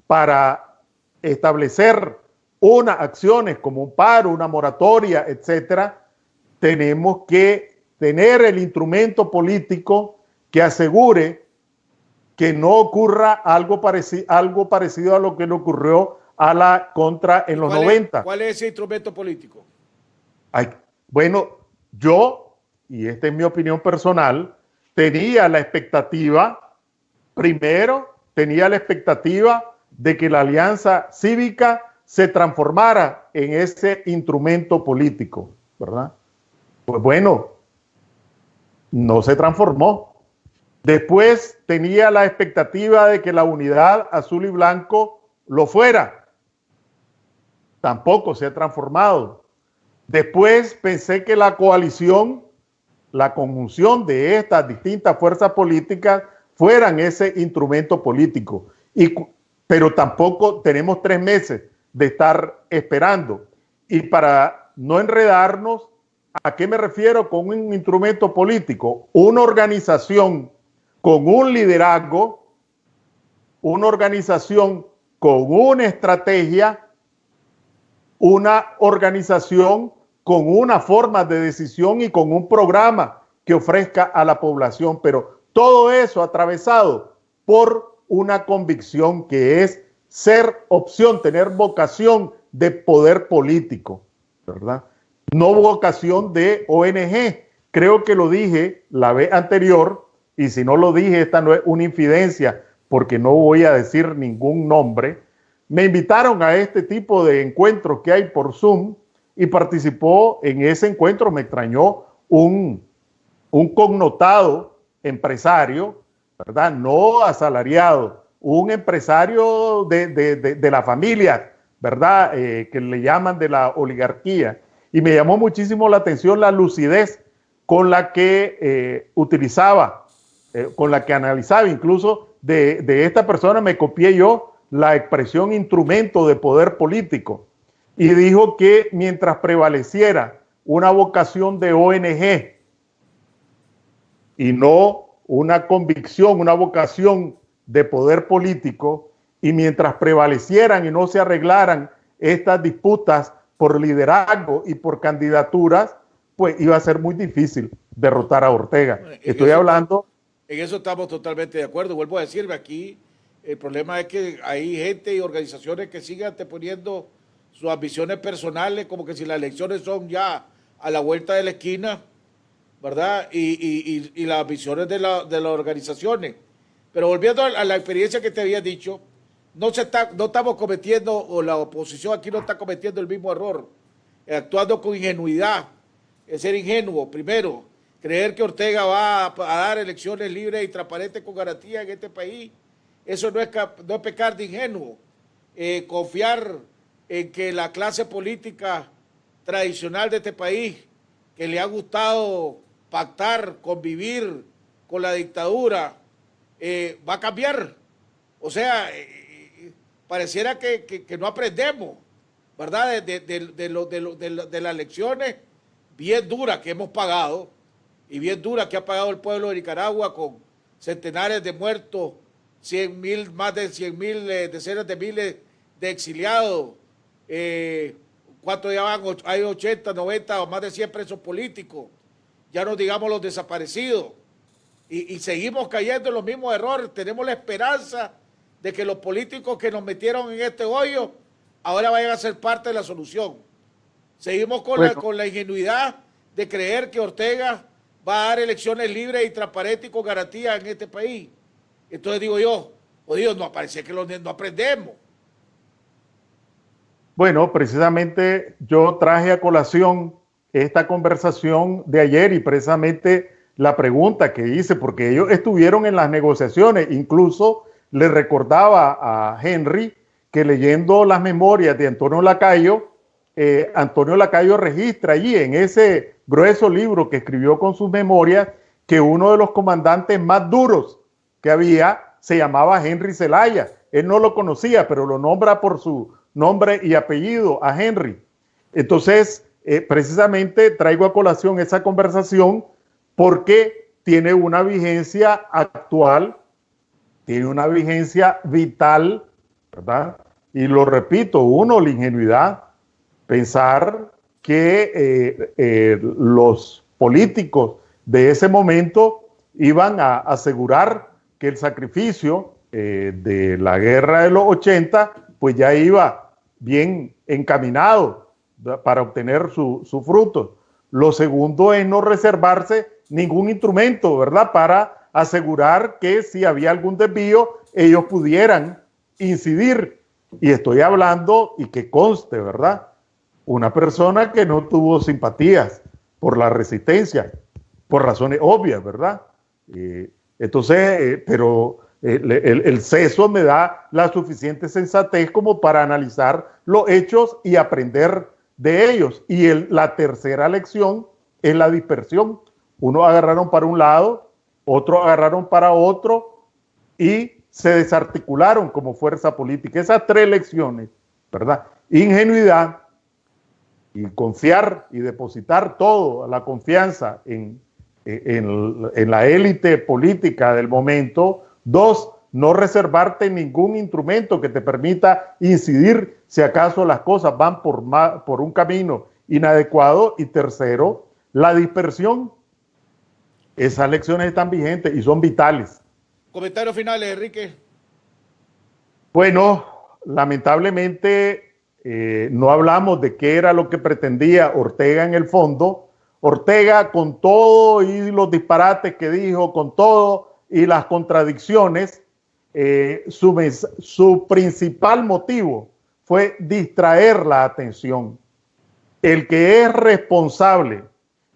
para establecer unas acciones como un paro, una moratoria, etcétera, tenemos que tener el instrumento político que asegure que no ocurra algo parecido a lo que le ocurrió a la contra en los 90. ¿Cuál es ese instrumento político? Bueno, yo, y esta es mi opinión personal, tenía la expectativa de que la Alianza Cívica se transformara en ese instrumento político, ¿verdad? Pues bueno, no se transformó. Después tenía la expectativa de que la unidad azul y blanco lo fuera. Tampoco se ha transformado. Después pensé que la coalición, la conjunción de estas distintas fuerzas políticas fueran ese instrumento político. Pero tampoco tenemos 3 meses de estar esperando. Y para no enredarnos, ¿a qué me refiero con un instrumento político? Una organización con un liderazgo, una organización con una estrategia, una organización con una forma de decisión y con un programa que ofrezca a la población, pero todo eso atravesado por una convicción que es ser opción, tener vocación de poder político, ¿verdad? No vocación de ONG. Creo que lo dije la vez anterior, y si no lo dije, esta no es una infidencia, porque no voy a decir ningún nombre. Me invitaron a este tipo de encuentros que hay por Zoom y participó en ese encuentro. Me extrañó un connotado empresario, ¿verdad? No asalariado, un empresario de la familia, ¿verdad? Que le llaman de la oligarquía. Y me llamó muchísimo la atención la lucidez con la que utilizaba, con la que analizaba. Incluso de esta persona me copié yo la expresión instrumento de poder político, y dijo que mientras prevaleciera una vocación de ONG y no una convicción, una vocación de poder político, y mientras prevalecieran y no se arreglaran estas disputas por liderazgo y por candidaturas, pues iba a ser muy difícil derrotar a Ortega. Estoy hablando... En eso estamos totalmente de acuerdo. Vuelvo a decirme aquí, el problema es que hay gente y organizaciones que siguen anteponiendo sus ambiciones personales, como que si las elecciones son ya a la vuelta de la esquina, ¿verdad? Y las ambiciones de las organizaciones. Pero volviendo a la experiencia que te había dicho, no estamos cometiendo, o la oposición aquí no está cometiendo el mismo error, actuando con ingenuidad, es ser ingenuo. Primero, creer que Ortega va a dar elecciones libres y transparentes con garantía en este país. Eso no es pecar de ingenuo. Confiar en que la clase política tradicional de este país, que le ha gustado pactar, convivir con la dictadura, va a cambiar. O sea, pareciera que no aprendemos, ¿verdad? De las lecciones bien duras que hemos pagado, y bien duras que ha pagado el pueblo de Nicaragua, con centenares de muertos, 100.000, más de 100.000, decenas de miles de exiliados. ¿Cuántos ya van? Hay 80, 90 o más de 100 presos políticos. Ya no digamos los desaparecidos. Y seguimos cayendo en los mismos errores. Tenemos la esperanza de que los políticos que nos metieron en este hoyo ahora vayan a ser parte de la solución. Seguimos con la ingenuidad de creer que Ortega va a dar elecciones libres y transparentes y con garantía en este país. Entonces digo yo, oh Dios, no parece que no aprendemos. Bueno, precisamente yo traje a colación esta conversación de ayer y precisamente la pregunta que hice, porque ellos estuvieron en las negociaciones. Incluso le recordaba a Henry que leyendo las memorias de Antonio Lacayo registra allí en ese grueso libro que escribió con sus memorias que uno de los comandantes más duros que había se llamaba Henry Zelaya. Él no lo conocía, pero lo nombra por su nombre y apellido a Henry. Entonces, precisamente traigo a colación esa conversación porque tiene una vigencia actual, tiene una vigencia vital, ¿verdad? Y lo repito, la ingenuidad, pensar que los políticos de ese momento iban a asegurar que el sacrificio de la guerra de los 80 pues ya iba bien encaminado para obtener su fruto. Lo segundo es no reservarse ningún instrumento, ¿verdad? Para asegurar que si había algún desvío, ellos pudieran incidir. Y estoy hablando, y que conste, ¿verdad? Una persona que no tuvo simpatías por la resistencia, por razones obvias, ¿verdad? Pero el CESO me da la suficiente sensatez como para analizar los hechos y aprender de ellos. Y la tercera lección es la dispersión. Unos agarraron para un lado, otros agarraron para otro y se desarticularon como fuerza política. Esas tres lecciones, ¿verdad? Ingenuidad y confiar y depositar toda la confianza en la élite política del momento. 2, no reservarte ningún instrumento que te permita incidir si acaso las cosas van por un camino inadecuado. Y tercero, la dispersión. Esas lecciones están vigentes y son vitales. Comentarios finales, Enrique. Bueno, lamentablemente no hablamos de qué era lo que pretendía Ortega en el fondo. Ortega, con todo y los disparates que dijo, con todo y las contradicciones, su principal motivo fue distraer la atención. El que es responsable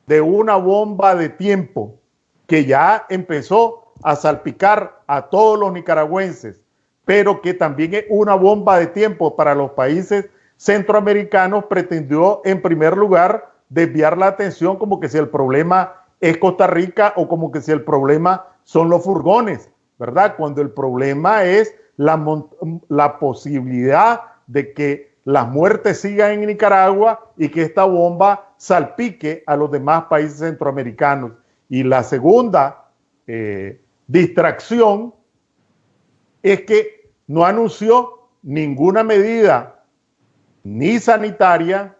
de una bomba de tiempo que ya empezó a salpicar a todos los nicaragüenses, pero que también es una bomba de tiempo para los países centroamericanos, pretendió en primer lugar desviar la atención como que si el problema es Costa Rica o como que si el problema son los furgones, ¿verdad? Cuando el problema es la posibilidad de que las muertes sigan en Nicaragua y que esta bomba salpique a los demás países centroamericanos. Y la segunda distracción es que no anunció ninguna medida ni sanitaria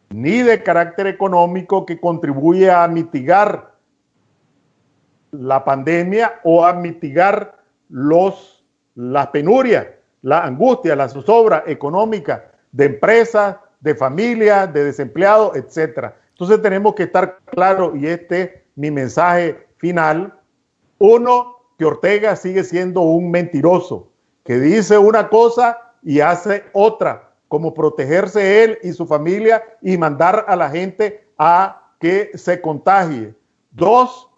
ni de carácter económico que contribuya a mitigar la pandemia o a mitigar las penurias, la angustia, la zozobra económica de empresas, de familias, de desempleados, etcétera. Entonces tenemos que estar claros, y este es mi mensaje final. Uno, que Ortega sigue siendo un mentiroso, que dice una cosa y hace otra, como protegerse él y su familia y mandar a la gente a que se contagie. Dos,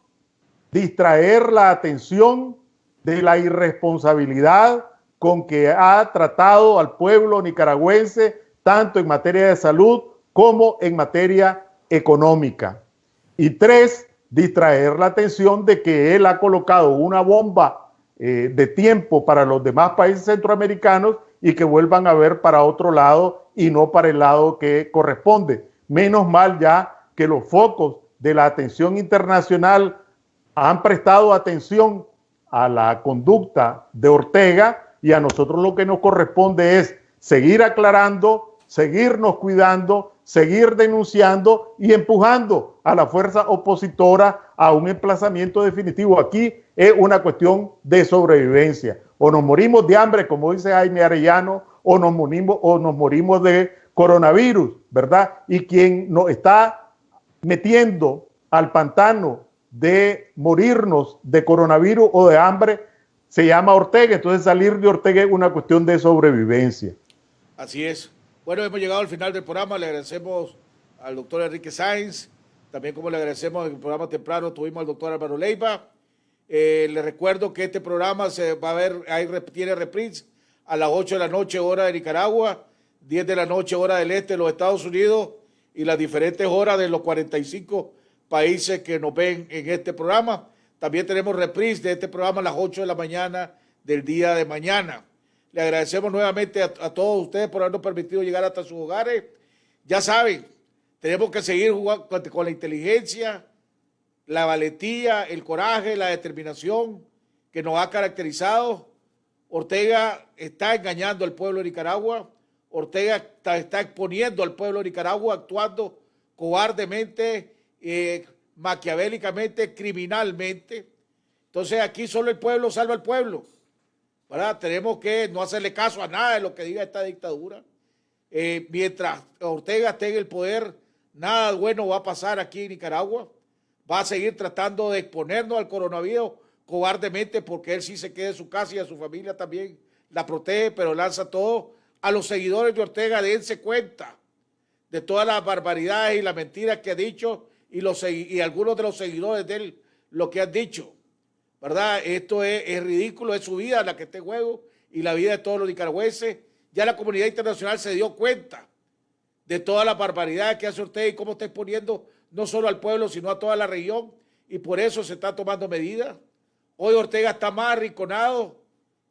distraer la atención de la irresponsabilidad con que ha tratado al pueblo nicaragüense, tanto en materia de salud como en materia económica. Y tres, distraer la atención de que él ha colocado una bomba de tiempo para los demás países centroamericanos y que vuelvan a ver para otro lado y no para el lado que corresponde. Menos mal ya que los focos de la atención internacional han prestado atención a la conducta de Ortega, y a nosotros lo que nos corresponde es seguir aclarando, seguirnos cuidando, seguir denunciando y empujando a la fuerza opositora a un emplazamiento definitivo. Aquí es una cuestión de sobrevivencia. O nos morimos de hambre, como dice Jaime Arellano, o nos morimos de coronavirus, ¿verdad? Y quien nos está metiendo al pantano de morirnos de coronavirus o de hambre se llama Ortega. Entonces salir de Ortega es una cuestión de sobrevivencia. Así es. Bueno, hemos llegado al final del programa. Le agradecemos al doctor Enrique Sáenz, también como le agradecemos en el programa temprano tuvimos al doctor Álvaro Leiva. Le recuerdo que este programa se va a ver, tiene reprise a las 8 de la noche hora de Nicaragua, 10 de la noche hora del este de los Estados Unidos y las diferentes horas de los 45 países que nos ven en este programa. También tenemos reprise de este programa a las 8 de la mañana del día de mañana. Le agradecemos nuevamente a todos ustedes por habernos permitido llegar hasta sus hogares. Ya saben, tenemos que seguir jugando con la inteligencia, la valentía, el coraje, la determinación que nos ha caracterizado. Ortega está engañando al pueblo de Nicaragua. Ortega está exponiendo al pueblo de Nicaragua, actuando cobardemente, maquiavélicamente, criminalmente. Entonces aquí solo el pueblo salva al pueblo, ¿verdad? Tenemos que no hacerle caso a nada de lo que diga esta dictadura. Mientras Ortega esté en el poder, nada bueno va a pasar aquí en Nicaragua. Va a seguir tratando de exponernos al coronavirus cobardemente, porque él sí se queda en su casa y a su familia también la protege, pero lanza todo. A los seguidores de Ortega, dense cuenta de todas las barbaridades y las mentiras que ha dicho y algunos de los seguidores de él lo que han dicho, ¿verdad? Esto es ridículo, es su vida la que está en juego y la vida de todos los nicaragüenses. Ya la comunidad internacional se dio cuenta de todas las barbaridades que hace Ortega y cómo está exponiendo no solo al pueblo, sino a toda la región, y por eso se está tomando medidas. Hoy Ortega está más arrinconado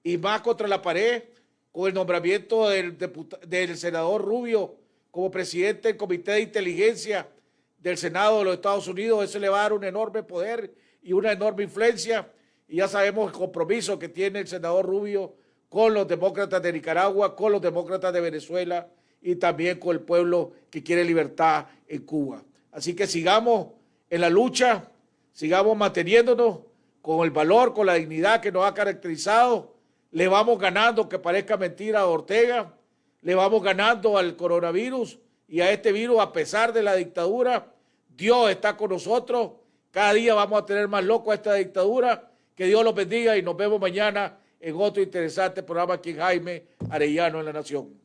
y más contra la pared con el nombramiento del senador Rubio como presidente del Comité de Inteligencia del Senado de los Estados Unidos. Eso le va a dar un enorme poder y una enorme influencia, y ya sabemos el compromiso que tiene el senador Rubio con los demócratas de Nicaragua, con los demócratas de Venezuela y también con el pueblo que quiere libertad en Cuba. Así que sigamos en la lucha, sigamos manteniéndonos con el valor, con la dignidad que nos ha caracterizado. Le vamos ganando, que parezca mentira, a Ortega, le vamos ganando al coronavirus y a este virus a pesar de la dictadura. Dios está con nosotros, cada día vamos a tener más loco a esta dictadura. Que Dios los bendiga y nos vemos mañana en otro interesante programa aquí en Jaime Arellano en La Nación.